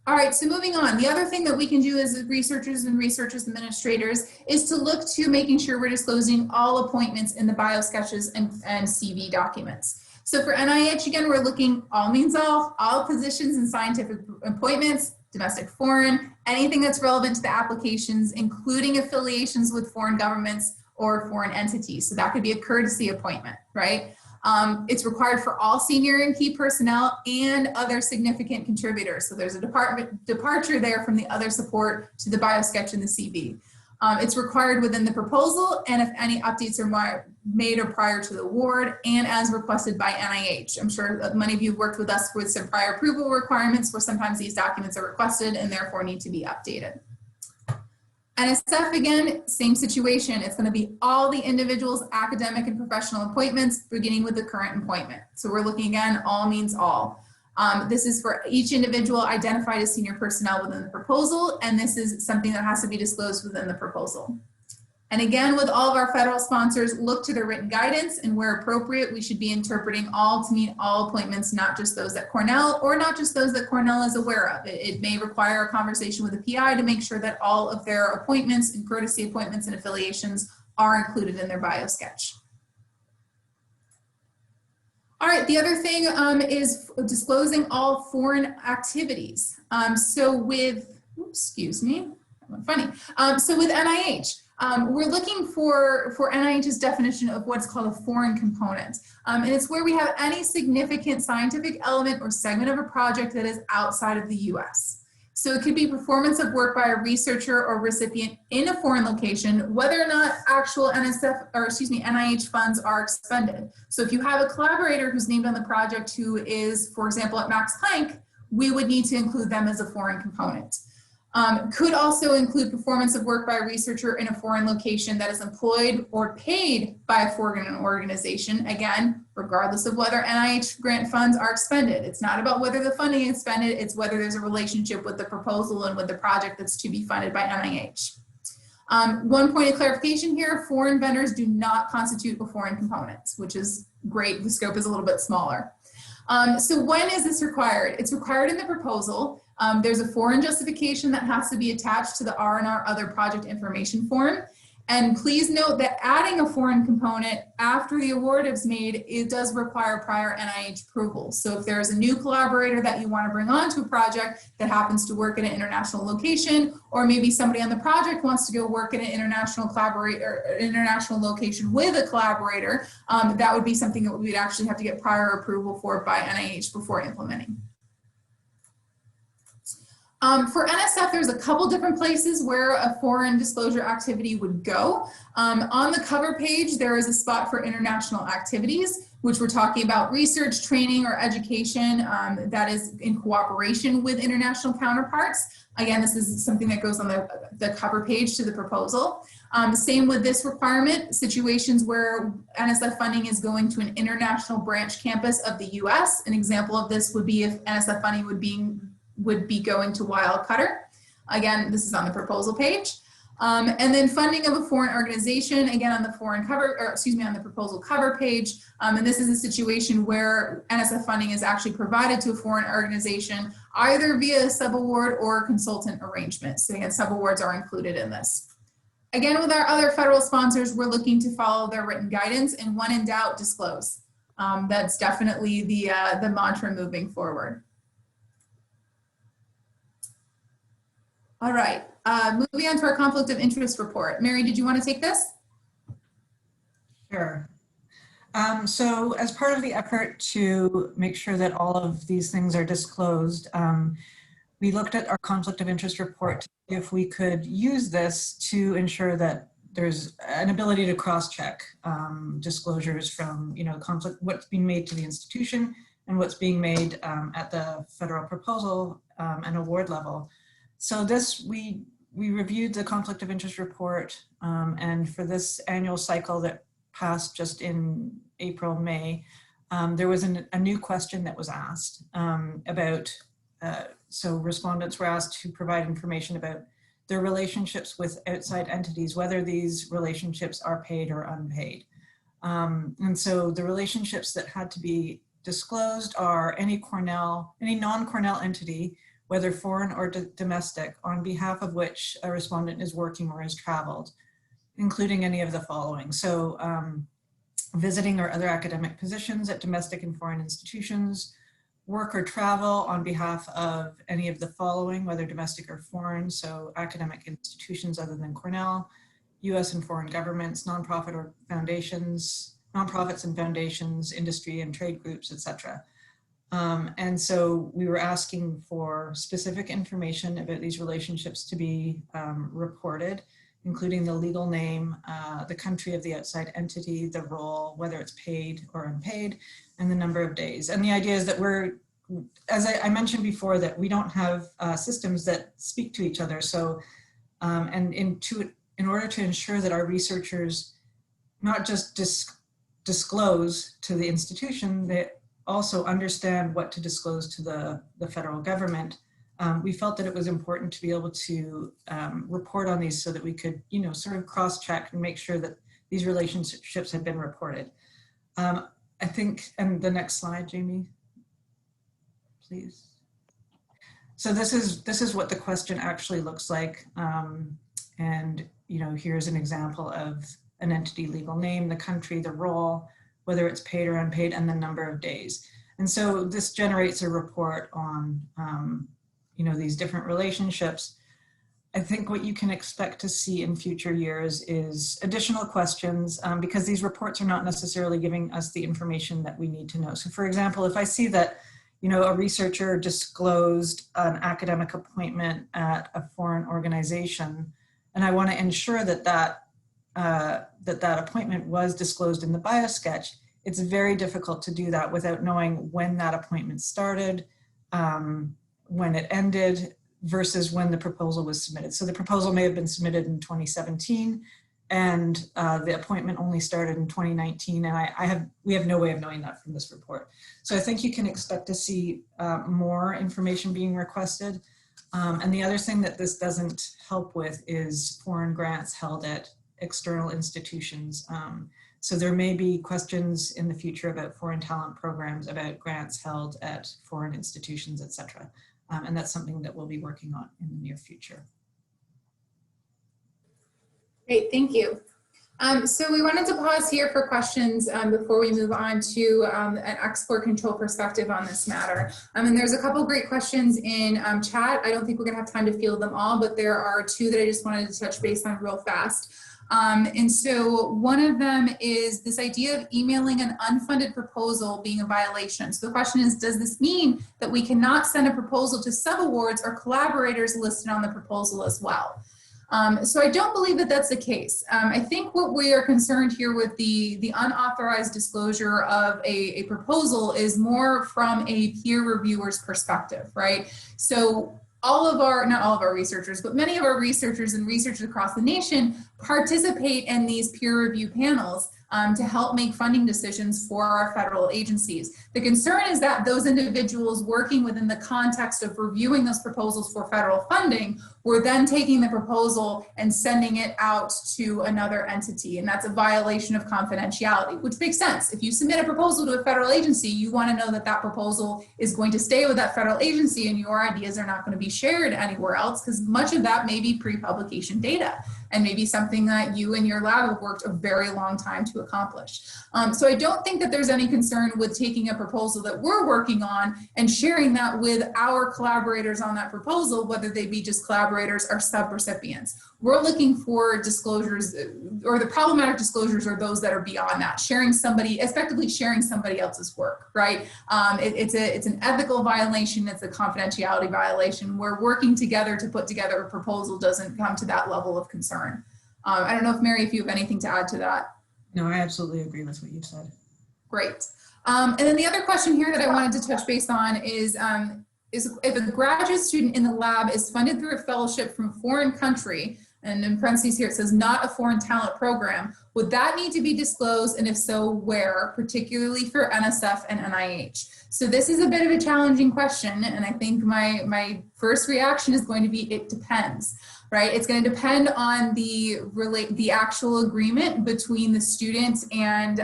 All right, so moving on. The other thing that we can do as researchers and research administrators is to look to making sure we're disclosing all appointments in the Biosketches and CV documents. So for NIH, again, we're looking all means all positions and scientific appointments, domestic, foreign, anything that's relevant to the applications, including affiliations with foreign governments or foreign entities. So that could be a courtesy appointment, right? It's required for all senior and key personnel and other significant contributors. So there's a departure there from the other support to the Biosketch and the CV. It's required within the proposal, and if any updates are made or prior to the award, and as requested by NIH. I'm sure many of you have worked with us with some prior approval requirements where sometimes these documents are requested and therefore need to be updated. NSF, again, same situation. It's going to be all the individual's academic and professional appointments, beginning with the current appointment. So we're looking again, all means all. This is for each individual identified as senior personnel within the proposal, and this is something that has to be disclosed within the proposal. And again, with all of our federal sponsors, look to their written guidance, and where appropriate, we should be interpreting all to mean all appointments, not just those at Cornell, or not just those that Cornell is aware of. It may require a conversation with the PI to make sure that all of their appointments and courtesy appointments and affiliations are included in their Biosketch. All right, the other thing is disclosing all foreign activities. So with, excuse me, funny. So with NIH, we're looking for NIH's definition of what's called a foreign component. And it's where we have any significant scientific element or segment of a project that is outside of the US. So it could be performance of work by a researcher or recipient in a foreign location, whether or not actual NIH funds are expended. So if you have a collaborator who's named on the project who is, for example, at Max Planck, we would need to include them as a foreign component. Could also include performance of work by a researcher in a foreign location that is employed or paid by a foreign organization, again, regardless of whether NIH grant funds are expended. It's not about whether the funding is expended, it's whether there's a relationship with the proposal and with the project that's to be funded by NIH. One point of clarification here, foreign vendors do not constitute a foreign component, which is great. The scope is a little bit smaller. So when is this required? It's required in the proposal. There's a foreign justification that has to be attached to the R&R other project information form. And please note that adding a foreign component after the award is made, it does require prior NIH approval. So if there's a new collaborator that you want to bring onto a project that happens to work at an international location, or maybe somebody on the project wants to go work at an international international location with a collaborator, that would be something that we'd actually have to get prior approval for by NIH before implementing. For NSF, there's a couple different places where a foreign disclosure activity would go. On the cover page, there is a spot for international activities, which we're talking about research, training, or education that is in cooperation with international counterparts. Again, this is something that goes on the cover page to the proposal. Same with this requirement, situations where NSF funding is going to an international branch campus of the US. An example of this would be if NSF funding would be going to Wildcutter. Again, this is on the proposal page. And then funding of a foreign organization, again on the on the proposal cover page. And this is a situation where NSF funding is actually provided to a foreign organization, either via a subaward or a consultant arrangement. So again, subawards are included in this. Again, with our other federal sponsors, we're looking to follow their written guidance, and when in doubt, disclose. That's definitely the mantra moving forward. All right, moving on to our conflict of interest report. Mary, did you want to take this? Sure. So as part of the effort to make sure that all of these things are disclosed, we looked at our conflict of interest report to see if we could use this to ensure that there's an ability to cross-check disclosures from, conflict, what's being made to the institution and what's being made at the federal proposal and award level. So this, we reviewed the conflict of interest report, and for this annual cycle that passed just in April, May, there was a new question that was asked about, so respondents were asked to provide information about their relationships with outside entities, whether these relationships are paid or unpaid. And so the relationships that had to be disclosed are any non-Cornell entity, whether foreign or domestic, on behalf of which a respondent is working or has traveled, including any of the following. So visiting or other academic positions at domestic and foreign institutions, work or travel on behalf of any of the following, whether domestic or foreign, so academic institutions other than Cornell, US and foreign governments, nonprofit or foundations, nonprofits and foundations, industry and trade groups, etc. And so we were asking for specific information about these relationships to be reported, including the legal name, the country of the outside entity, the role, whether it's paid or unpaid, and the number of days. And the idea is that we're, as I mentioned before, that we don't have systems that speak to each other. So, and in order to ensure that our researchers not just disclose to the institution, they also understand what to disclose to the federal government. We felt that it was important to be able to report on these so that we could, sort of cross-check and make sure that these relationships had been reported. I think, and the next slide, Jamie, please. So this is what the question actually looks like. And, here's an example of an entity legal name, the country, the role, whether it's paid or unpaid, and the number of days. And so this generates a report on, these different relationships. I think what you can expect to see in future years is additional questions because these reports are not necessarily giving us the information that we need to know. So for example, if I see that, a researcher disclosed an academic appointment at a foreign organization, and I want to ensure that that appointment was disclosed in the biosketch, it's very difficult to do that without knowing when that appointment started, when it ended, versus when the proposal was submitted. So the proposal may have been submitted in 2017 and the appointment only started in 2019, and we have no way of knowing that from this report. So I think you can expect to see more information being requested. And the other thing that this doesn't help with is foreign grants held at external institutions. So there may be questions in the future about foreign talent programs, about grants held at foreign institutions, etc. And that's something that we'll be working on in the near future. Great, thank you. So we wanted to pause here for questions before we move on to an export control perspective on this matter. And there's a couple great questions in chat. I don't think we're gonna have time to field them all, but there are two that I just wanted to touch base on real fast. And so one of them is this idea of emailing an unfunded proposal being a violation. So the question is, does this mean that we cannot send a proposal to subawards or collaborators listed on the proposal as well? So I don't believe that that's the case. I think what we are concerned here with the unauthorized disclosure of a proposal is more from a peer reviewer's perspective, right? So all of our, not all of our researchers, but many of our researchers and researchers across the nation participate in these peer review panels to help make funding decisions for our federal agencies. The concern is that those individuals working within the context of reviewing those proposals for federal funding were then taking the proposal and sending it out to another entity, and that's a violation of confidentiality, which makes sense. If you submit a proposal to a federal agency, you want to know that that proposal is going to stay with that federal agency and your ideas are not going to be shared anywhere else, because much of that may be pre-publication data and maybe something that you and your lab have worked a very long time to accomplish. So I don't think that there's any concern with taking a proposal that we're working on and sharing that with our collaborators on that proposal, whether they be just collaborators or sub-recipients. We're looking for disclosures, or the problematic disclosures are those that are beyond that, sharing somebody, effectively sharing somebody else's work, right? It's an ethical violation, it's a confidentiality violation. We're working together to put together a proposal doesn't come to that level of concern. I don't know if Mary, if you have anything to add to that. No, I absolutely agree with what you said. Great. And then the other question here that I wanted to touch base on is if a graduate student in the lab is funded through a fellowship from a foreign country, and in parentheses here it says not a foreign talent program, would that need to be disclosed, and if so, where, particularly for NSF and NIH? So this is a bit of a challenging question, and I think my first reaction is going to be it depends. Right, it's going to depend on the actual agreement between the student and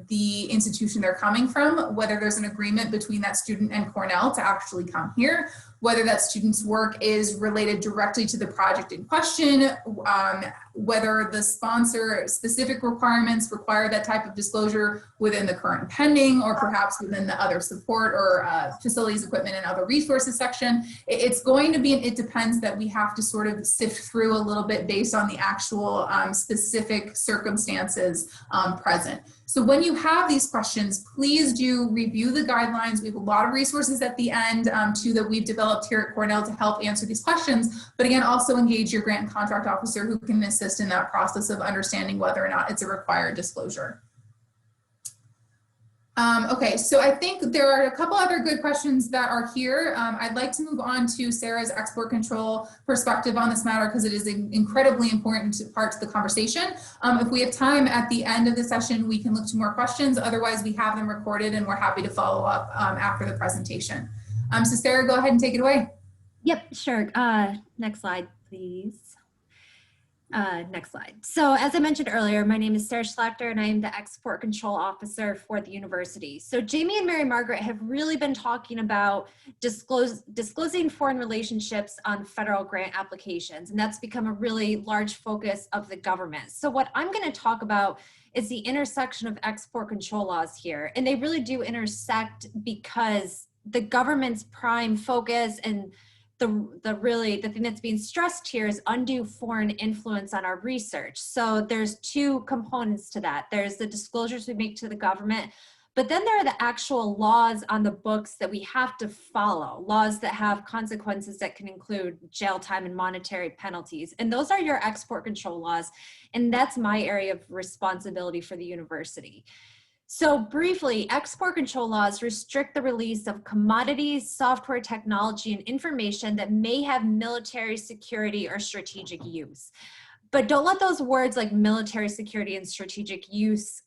the institution they're coming from, whether there's an agreement between that student and Cornell to actually come here, whether that student's work is related directly to the project in question, whether the sponsor specific requirements require that type of disclosure within the current pending or perhaps within the other support or facilities, equipment, and other resources section. It's going to be an it depends that we have to sort of sift through a little bit based on the actual specific circumstances present. So when you have these questions, please do review the guidelines. We have a lot of resources at the end too that we've developed here at Cornell to help answer these questions. But again, also engage your grant and contract officer who can assist in that process of understanding whether or not it's a required disclosure. Okay, so I think there are a couple other good questions that are here. I'd like to move on to Sarah's export control perspective on this matter because it is an incredibly important part to the conversation. If we have time at the end of the session, we can look to more questions. Otherwise, we have them recorded and we're happy to follow up after the presentation. So Sarah, go ahead and take it away. Yep, sure. Next slide, please. Next slide. So as I mentioned earlier, my name is Sarah Schlachter and I am the Export Control Officer for the university. So Jamie and Mary Margaret have really been talking about disclosing foreign relationships on federal grant applications, and that's become a really large focus of the government. So what I'm going to talk about is the intersection of export control laws here, and they really do intersect because the government's prime focus and the thing that's being stressed here is undue foreign influence on our research. So there's two components to that. There's the disclosures we make to the government, but then there are the actual laws on the books that we have to follow, laws that have consequences that can include jail time and monetary penalties. And those are your export control laws. And that's my area of responsibility for the university. So briefly, export control laws restrict the release of commodities, software technology, and information that may have military security or strategic use. But don't let those words like military security and strategic use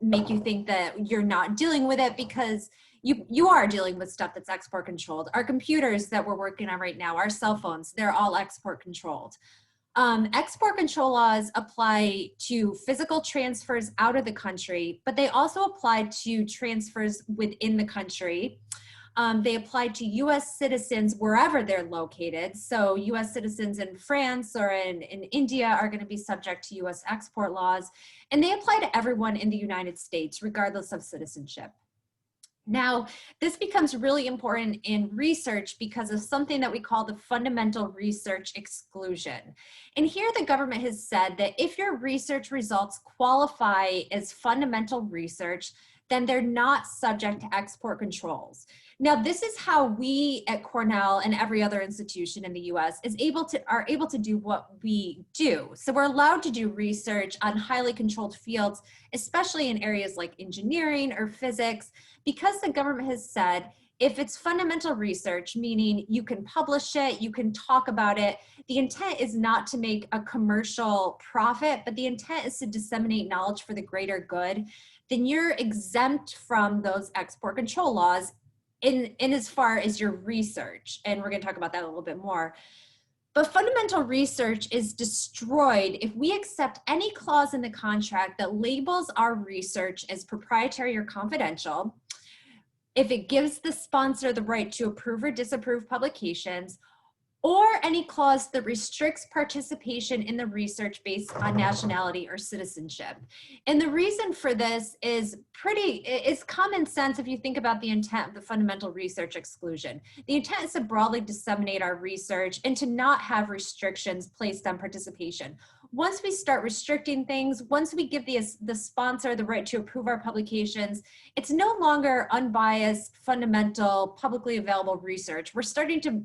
make you think that you're not dealing with it, because you are dealing with stuff that's export controlled. Our computers that we're working on right now, our cell phones, they're all export controlled. Export control laws apply to physical transfers out of the country, but they also apply to transfers within the country. They apply to US citizens wherever they're located. So US citizens in France or in India are going to be subject to US export laws. And they apply to everyone in the United States, regardless of citizenship. Now, this becomes really important in research because of something that we call the fundamental research exclusion. And here the government has said that if your research results qualify as fundamental research, then they're not subject to export controls. Now, this is how we at Cornell and every other institution in the US are able to do what we do. So we're allowed to do research on highly controlled fields, especially in areas like engineering or physics, because the government has said, if it's fundamental research, meaning you can publish it, you can talk about it, the intent is not to make a commercial profit, but the intent is to disseminate knowledge for the greater good, then you're exempt from those export control laws in as far as your research. And we're going to talk about that a little bit more. But fundamental research is destroyed if we accept any clause in the contract that labels our research as proprietary or confidential, if it gives the sponsor the right to approve or disapprove publications, or any clause that restricts participation in the research based on nationality or citizenship. And the reason for this is it's common sense if you think about the intent of the fundamental research exclusion. The intent is to broadly disseminate our research and to not have restrictions placed on participation. Once we start restricting things, once we give the sponsor the right to approve our publications, it's no longer unbiased, fundamental, publicly available research. We're starting to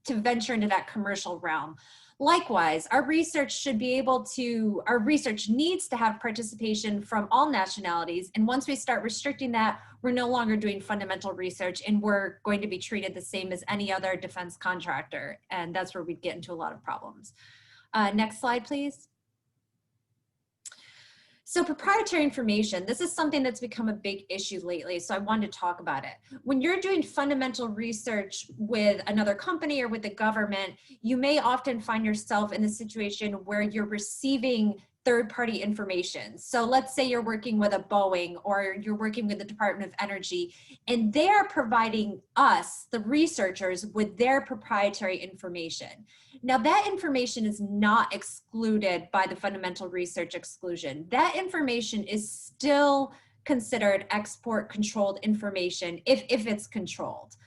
venture into that commercial realm. Likewise, our research needs to have participation from all nationalities. And once we start restricting that, we're no longer doing fundamental research and we're going to be treated the same as any other defense contractor. And that's where we'd get into a lot of problems. Next slide, please. So proprietary information, this is something that's become a big issue lately, so I wanted to talk about it. When you're doing fundamental research with another company or with the government, you may often find yourself in the situation where you're receiving third-party information. So let's say you're working with a Boeing or you're working with the Department of Energy, and they're providing us, the researchers, with their proprietary information. Now that information is not excluded by the fundamental research exclusion. That information is still considered export controlled information if it's controlled.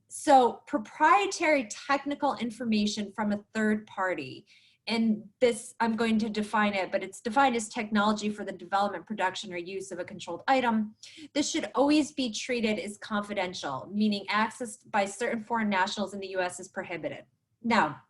So proprietary technical information from a third party, and this, I'm going to define it, but it's defined as technology for the development, production, or use of a controlled item. This should always be treated as confidential, meaning access by certain foreign nationals in the US is prohibited. Now,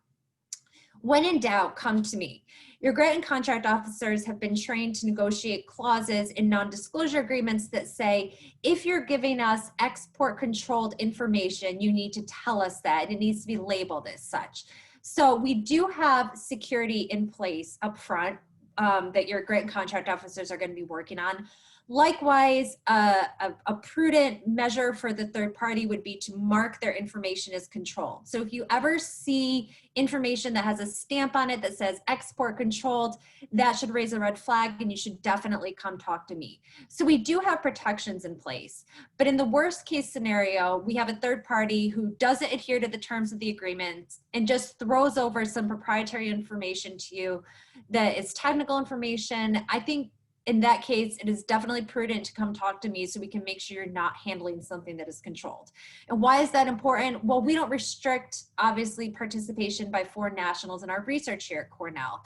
when in doubt, come to me. Your grant and contract officers have been trained to negotiate clauses in non-disclosure agreements that say, if you're giving us export controlled information, you need to tell us that, and it needs to be labeled as such. So we do have security in place up front that your grant and contract officers are going to be working on. Likewise, a prudent measure for the third party would be to mark their information as controlled. So if you ever see information that has a stamp on it that says export controlled, that should raise a red flag and you should definitely come talk to me. So we do have protections in place, but in the worst case scenario, we have a third party who doesn't adhere to the terms of the agreement and just throws over some proprietary information to you that is technical information. I think in that case, it is definitely prudent to come talk to me so we can make sure you're not handling something that is controlled. And why is that important? Well, we don't restrict, obviously, participation by foreign nationals in our research here at Cornell.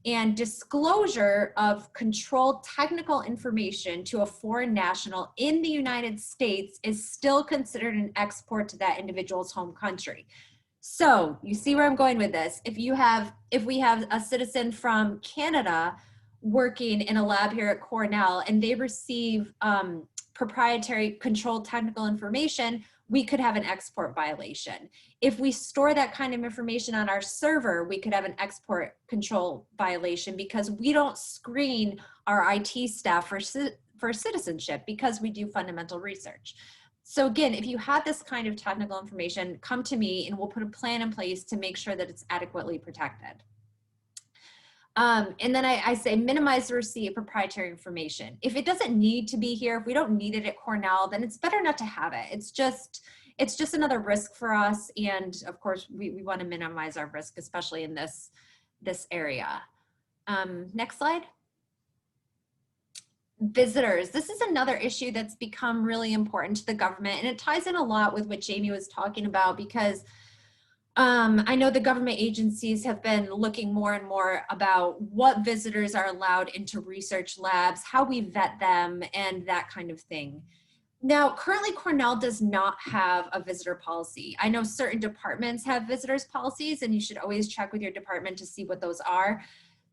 And disclosure of controlled technical information to a foreign national in the United States is still considered an export to that individual's home country. So you see where I'm going with this. If we have a citizen from Canada working in a lab here at Cornell and they receive proprietary controlled technical information, we could have an export violation. If we store that kind of information on our server, we could have an export control violation because we don't screen our IT staff for citizenship because we do fundamental research. So again, if you have this kind of technical information, come to me and we'll put a plan in place to make sure that it's adequately protected. And then I say minimize the receipt of proprietary information. If it doesn't need to be here, if we don't need it at Cornell, then it's better not to have it. It's just another risk for us. And of course, we want to minimize our risk, especially in this area. Next slide. Visitors. This is another issue that's become really important to the government, and it ties in a lot with what Jamie was talking about, because I know the government agencies have been looking more and more about what visitors are allowed into research labs, how we vet them, and that kind of thing. Now, currently Cornell does not have a visitor policy. I know certain departments have visitors policies, and you should always check with your department to see what those are.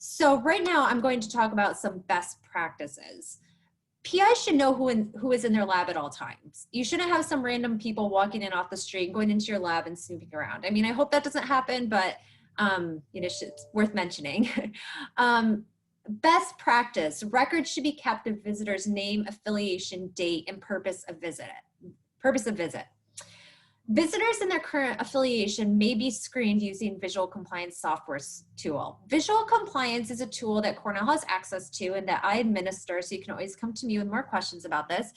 So right now I'm going to talk about some best practices. PI should know who is in their lab at all times. You shouldn't have some random people walking in off the street, going into your lab and snooping around. I mean, I hope that doesn't happen, but you know, it's worth mentioning. Best practice, records should be kept of visitors' name, affiliation, date, and purpose of visit. Visitors and their current affiliation may be screened using visual compliance software tool. Visual compliance is a tool that Cornell has access to and that I administer, so you can always come to me with more questions about this.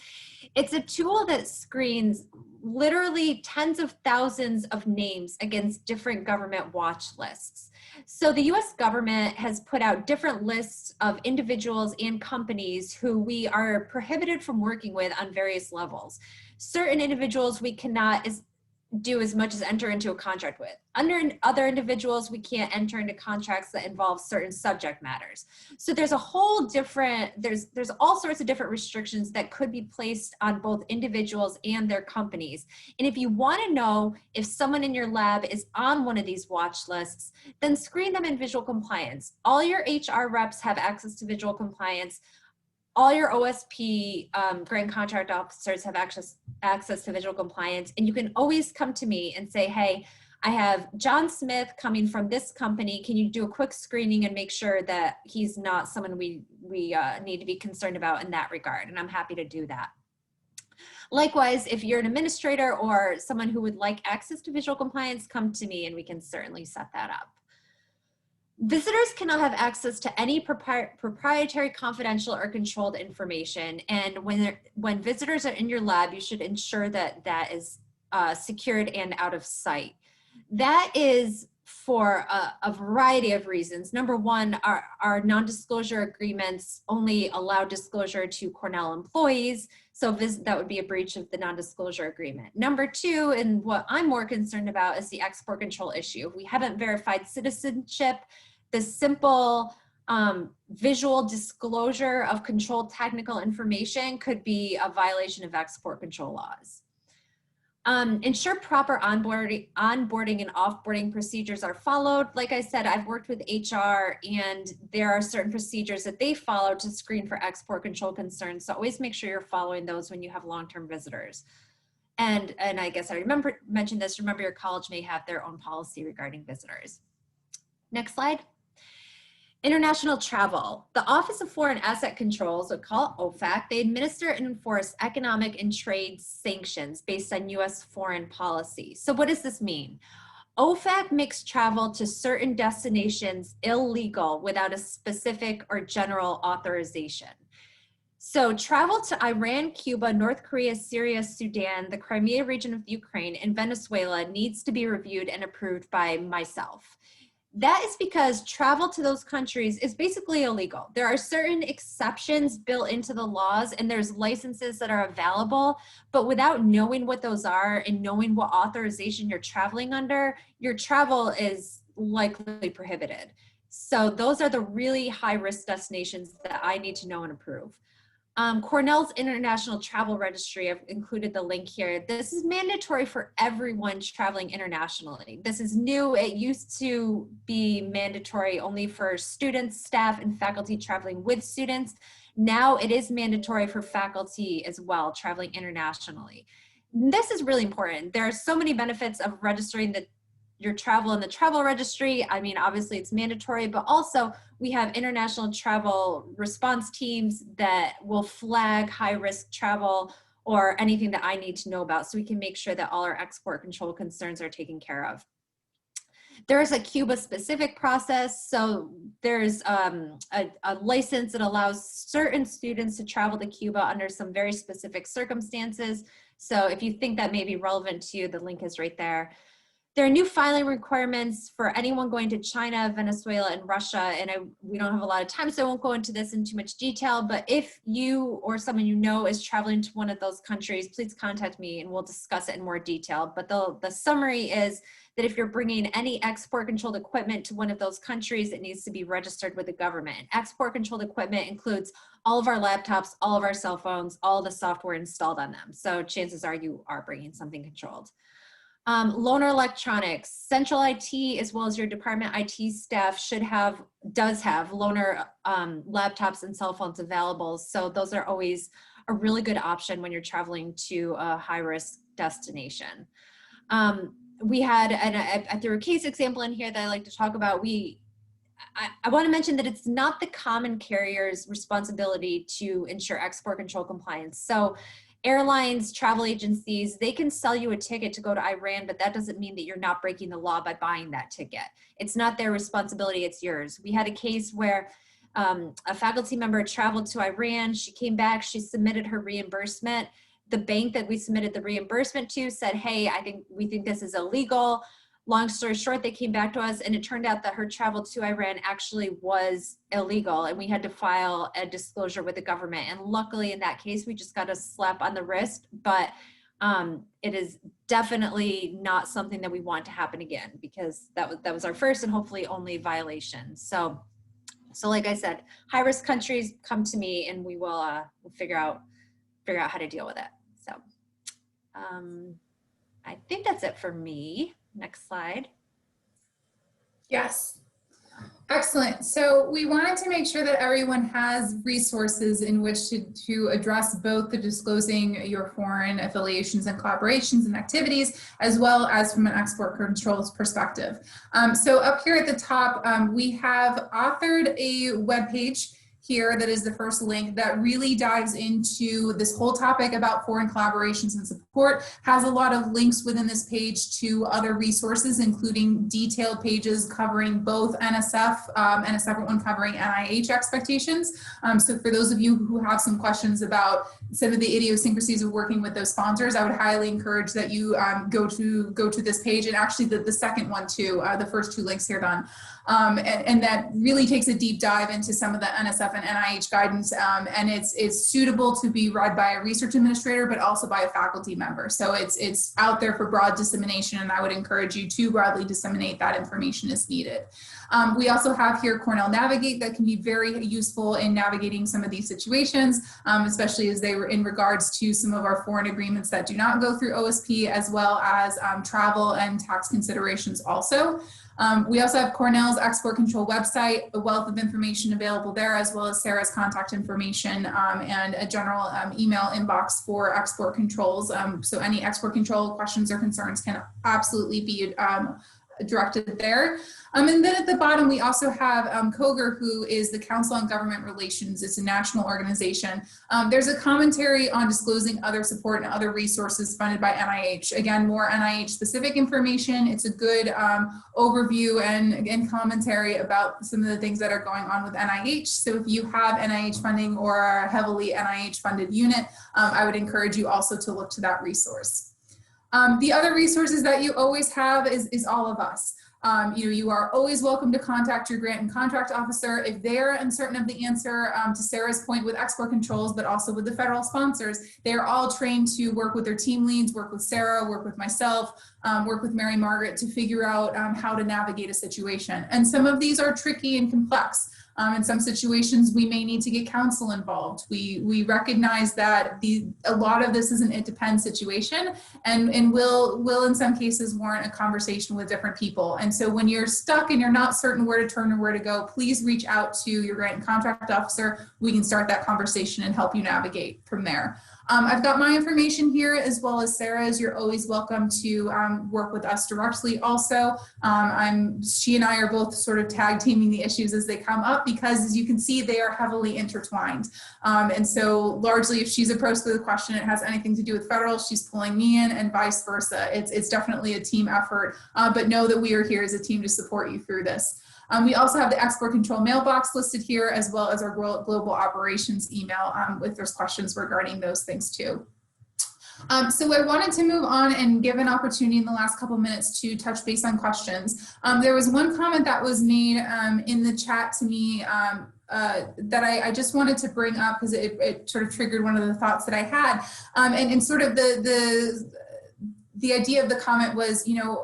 It's a tool that screens literally tens of thousands of names against different government watch lists. So the US government has put out different lists of individuals and companies who we are prohibited from working with on various levels. Certain individuals we cannot do as much as enter into a contract with. Under other individuals, we can't enter into contracts that involve certain subject matters. So there's a whole different, there's all sorts of different restrictions that could be placed on both individuals and their companies. And if you want to know if someone in your lab is on one of these watch lists, then screen them in visual compliance. All your HR reps have access to visual compliance. All your OSP grant contract officers have access to visual compliance, and you can always come to me and say, hey, I have John Smith coming from this company. Can you do a quick screening and make sure that he's not someone we need to be concerned about in that regard? And I'm happy to do that. Likewise, if you're an administrator or someone who would like access to visual compliance, come to me and we can certainly set that up. Visitors cannot have access to any proprietary, confidential, or controlled information. And when visitors are in your lab, you should ensure that that is secured and out of sight. That is for a variety of reasons. Number one, our non-disclosure agreements only allow disclosure to Cornell employees. So that would be a breach of the non-disclosure agreement. Number two, and what I'm more concerned about, is the export control issue. If we haven't verified citizenship, the simple visual disclosure of controlled technical information could be a violation of export control laws. Ensure proper onboarding and offboarding procedures are followed. Like I said, I've worked with HR and there are certain procedures that they follow to screen for export control concerns. So always make sure you're following those when you have long-term visitors. And I guess I mentioned this, remember your college may have their own policy regarding visitors. Next slide. International travel. The Office of Foreign Asset Controls, we call it OFAC, they administer and enforce economic and trade sanctions based on US foreign policy. So what does this mean? OFAC makes travel to certain destinations illegal without a specific or general authorization. So travel to Iran, Cuba, North Korea, Syria, Sudan, the Crimea region of Ukraine, and Venezuela needs to be reviewed and approved by myself. That is because travel to those countries is basically illegal. There are certain exceptions built into the laws and there's licenses that are available, but without knowing what those are and knowing what authorization you're traveling under, your travel is likely prohibited. So those are the really high risk destinations that I need to know and approve. Cornell's International Travel Registry, I've included the link here. This is mandatory for everyone traveling internationally. This is new. It used to be mandatory only for students, staff, and faculty traveling with students. Now it is mandatory for faculty as well, traveling internationally. This is really important. There are so many benefits of registering your travel in the travel registry. I mean, obviously it's mandatory, but also we have international travel response teams that will flag high risk travel or anything that I need to know about so we can make sure that all our export control concerns are taken care of. There is a Cuba-specific process. So there's a license that allows certain students to travel to Cuba under some very specific circumstances. So if you think that may be relevant to you, the link is right there. There are new filing requirements for anyone going to China, Venezuela, and Russia. And we don't have a lot of time, so I won't go into this in too much detail. But if you or someone you know is traveling to one of those countries, please contact me and we'll discuss it in more detail. But the summary is that if you're bringing any export-controlled equipment to one of those countries, it needs to be registered with the government. Export-controlled equipment includes all of our laptops, all of our cell phones, all the software installed on them. So chances are you are bringing something controlled. Loaner electronics, central IT as well as your department IT staff does have loaner laptops and cell phones available. So those are always a really good option when you're traveling to a high-risk destination. We had, and I threw a case example in here that I like to talk about. I want to mention that it's not the common carrier's responsibility to ensure export control compliance. So airlines, travel agencies, they can sell you a ticket to go to Iran, but that doesn't mean that you're not breaking the law by buying that ticket. It's not their responsibility, it's yours. We had a case where a faculty member traveled to Iran, she came back, she submitted her reimbursement. The bank that we submitted the reimbursement to said, hey, we think this is illegal. Long story short, they came back to us and it turned out that her travel to Iran actually was illegal and we had to file a disclosure with the government. And luckily in that case, we just got a slap on the wrist, but it is definitely not something that we want to happen again because that was our first and hopefully only violation. So like I said, high-risk countries, come to me and we will we'll figure out how to deal with it. So I think that's it for me. Next slide. Yes. Excellent. So we wanted to make sure that everyone has resources in which to address both the disclosing your foreign affiliations and collaborations and activities, as well as from an export controls perspective. So up here at the top, we have authored a webpage here that is the first link that really dives into this whole topic about foreign collaborations and support, has a lot of links within this page to other resources, including detailed pages covering both NSF and a separate one covering NIH expectations. So for those of you who have some questions about some of the idiosyncrasies of working with those sponsors, I would highly encourage that you go to this page, and actually the second one too, the first two links here done. And that really takes a deep dive into some of the NSF and NIH guidance, and it's suitable to be read by a research administrator, but also by a faculty member. So it's out there for broad dissemination, and I would encourage you to broadly disseminate that information as needed. We also have here Cornell Navigate that can be very useful in navigating some of these situations, especially as they were in regards to some of our foreign agreements that do not go through OSP, as well as travel and tax considerations also. We also have Cornell's export control website, a wealth of information available there, as well as Sarah's contact information and a general email inbox for export controls. So any export control questions or concerns can absolutely be directed there. And then at the bottom, we also have COGR, who is the Council on Government Relations. It's a national organization. There's a commentary on disclosing other support and other resources funded by NIH. Again, more NIH specific information. It's a good overview and commentary about some of the things that are going on with NIH. So if you have NIH funding or a heavily NIH funded unit, I would encourage you also to look to that resource. The other resources that you always have is all of us. You are always welcome to contact your grant and contract officer if they're uncertain of the answer. To Sarah's point with export controls, but also with the federal sponsors, they are all trained to work with their team leads, work with Sarah, work with myself, work with Margaret to figure out how to navigate a situation. And some of these are tricky and complex. In some situations, we may need to get counsel involved. We recognize that a lot of this is an it depends situation, and will in some cases warrant a conversation with different people. And so when you're stuck and you're not certain where to turn or where to go, please reach out to your grant and contract officer. We can start that conversation and help you navigate from there. I've got my information here as well as Sarah's. You're always welcome to work with us directly also. She and I are both sort of tag teaming the issues as they come up because, as you can see, they are heavily intertwined. And so largely if she's approached with a question, it has anything to do with federal, she's pulling me in, and vice versa. It's definitely a team effort, but know that we are here as a team to support you through this. We also have the export control mailbox listed here, as well as our global operations email if there's questions regarding those things too. So I wanted to move on and give an opportunity in the last couple minutes to touch base on questions. There was one comment that was made in the chat to me that I just wanted to bring up because it sort of triggered one of the thoughts that I had. And sort of the idea of the comment was, you know,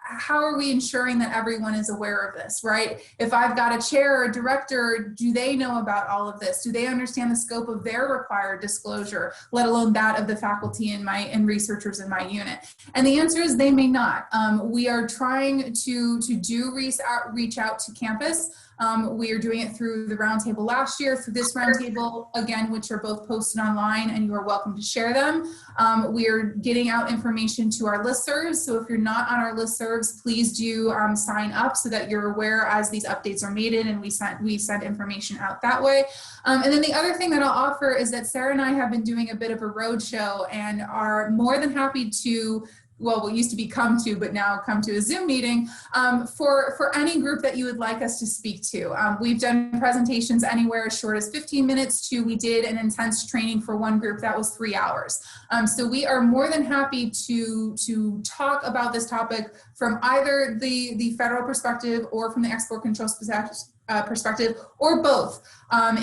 how are we ensuring that everyone is aware of this, right? If I've got a chair or a director, do they know about all of this? Do they understand the scope of their required disclosure, let alone that of the faculty and researchers in my unit? And the answer is they may not. We are trying to reach out to campus. We are doing it through the roundtable last year, through this roundtable, again, which are both posted online, and you are welcome to share them. We are getting out information to our listservs. So if you're not on our listservs, please do sign up so that you're aware as these updates are made in, and we send information out that way. And then the other thing that I'll offer is that Sarah and I have been doing a bit of a roadshow and are more than happy to, well, what used to be come to, but now come to a Zoom meeting for any group that you would like us to speak to. We've done presentations anywhere as short as 15 minutes to, we did an intense training for one group that was 3 hours. So we are more than happy to talk about this topic from either the federal perspective or from the export control perspective, or both,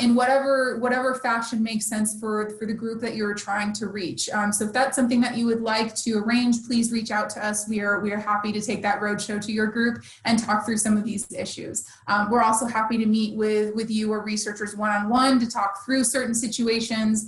in whatever fashion makes sense for the group that you're trying to reach. So if that's something that you would like to arrange, please reach out to us. We are happy to take that roadshow to your group and talk through some of these issues. We're also happy to meet with you or researchers one-on-one to talk through certain situations.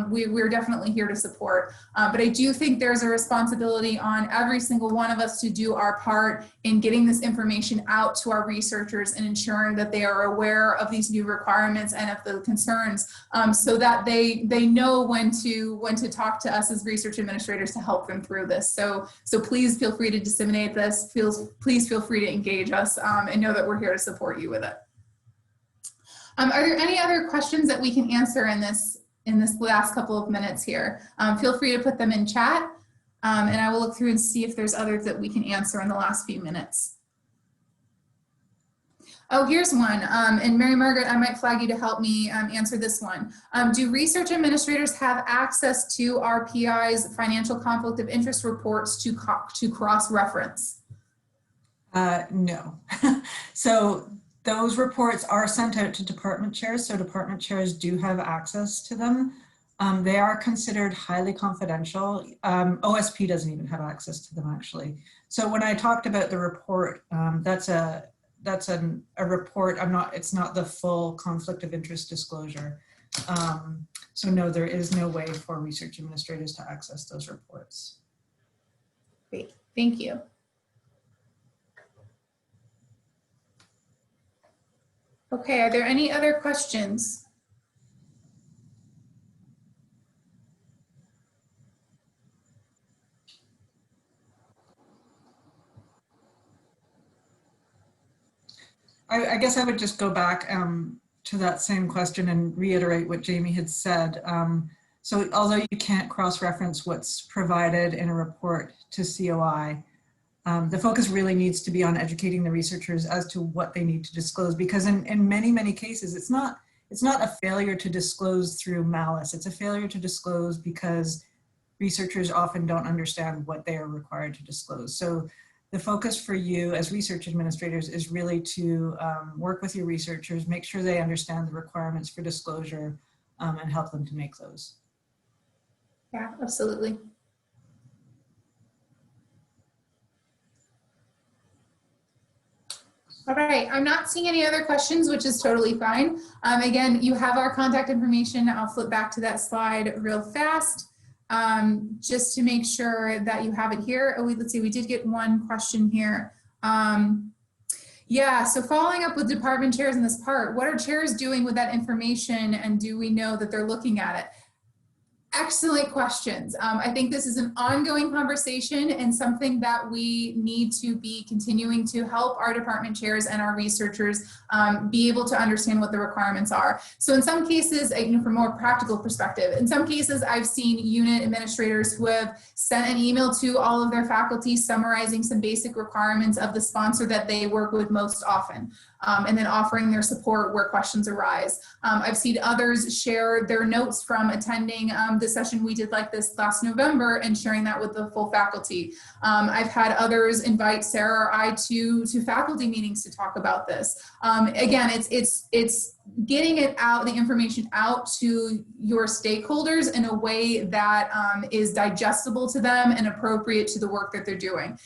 We're definitely here to support. But I do think there's a responsibility on every single one of us to do our part in getting this information out to our researchers and ensuring that they are aware of these new requirements and of the concerns, so that they know when to talk to us as research administrators to help them through this. So please feel free to disseminate this. Please feel free to engage us, and know that we're here to support you with it. Are there any other questions that we can answer in this last couple of minutes here? Feel free to put them in chat, and I will look through and see if there's others that we can answer in the last few minutes. Oh, here's one. And Mary Margaret, I might flag you to help me answer this one. Do research administrators have access to our PI's financial conflict of interest reports to cross-reference? No. So those reports are sent out to department chairs. So department chairs do have access to them. They are considered highly confidential. OSP doesn't even have access to them, actually. So when I talked about the report, that's a report. It's not the full conflict of interest disclosure. So no, there is no way for research administrators to access those reports. Great, thank you. Okay, are there any other questions? I guess I would just go back to that same question and reiterate what Jamie had said. So although you can't cross-reference what's provided in a report to COI, the focus really needs to be on educating the researchers as to what they need to disclose, because in many, many cases, it's not a failure to disclose through malice. It's a failure to disclose because researchers often don't understand what they are required to disclose. So the focus for you as research administrators is really to work with your researchers, make sure they understand the requirements for disclosure, and help them to make those. Yeah, absolutely. All right, I'm not seeing any other questions, which is totally fine. Again, you have our contact information. I'll flip back to that slide real fast. Just to make sure that you have it here. Oh, let's see, we did get one question here. Yeah, so following up with department chairs in this part, what are chairs doing with that information, and do we know that they're looking at it? Excellent questions. I think this is an ongoing conversation and something that we need to be continuing to help our department chairs and our researchers be able to understand what the requirements are. So in some cases, from a more practical perspective, in some cases, I've seen unit administrators who have sent an email to all of their faculty summarizing some basic requirements of the sponsor that they work with most often. And then offering their support where questions arise. I've seen others share their notes from attending the session we did like this last November and sharing that with the full faculty. I've had others invite Sarah or I to faculty meetings to talk about this. Again, it's getting it out, the information out to your stakeholders in a way that is digestible to them and appropriate to the work that they're doing.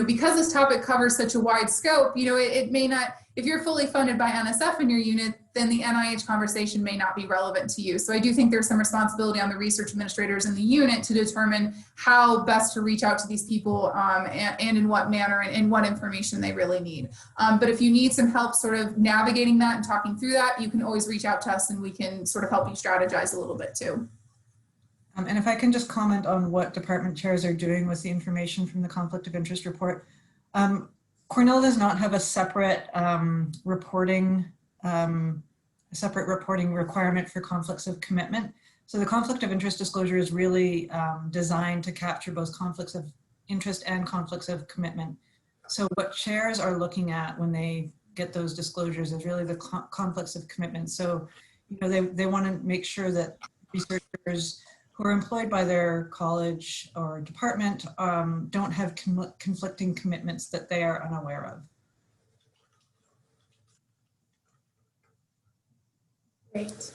Because this topic covers such a wide scope, it may not, if you're fully funded by NSF in your unit, then the NIH conversation may not be relevant to you. So I do think there's some responsibility on the research administrators in the unit to determine how best to reach out to these people and in what manner and what information they really need. But if you need some help sort of navigating that and talking through that, you can always reach out to us and we can sort of help you strategize a little bit too. And if I can just comment on what reporting chairs are doing with the information from the conflict of interest report. Cornell does not have a separate reporting requirement for conflicts of commitment. So the conflict of interest disclosure is really designed to capture both conflicts of interest and conflicts of commitment. So what chairs are looking at when they get those disclosures is really the conflicts of commitment. So they want to make sure that researchers who are employed by their college or department don't have conflicting commitments that they are unaware of. Great.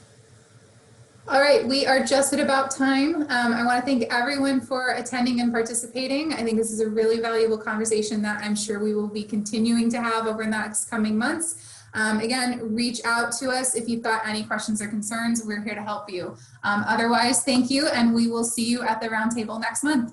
All right, we are just at about time. I want to thank everyone for attending and participating. I think this is a really valuable conversation that I'm sure we will be continuing to have over the next coming months. Again, reach out to us if you've got any questions or concerns. We're here to help you. Otherwise, thank you, and we will see you at the roundtable next month.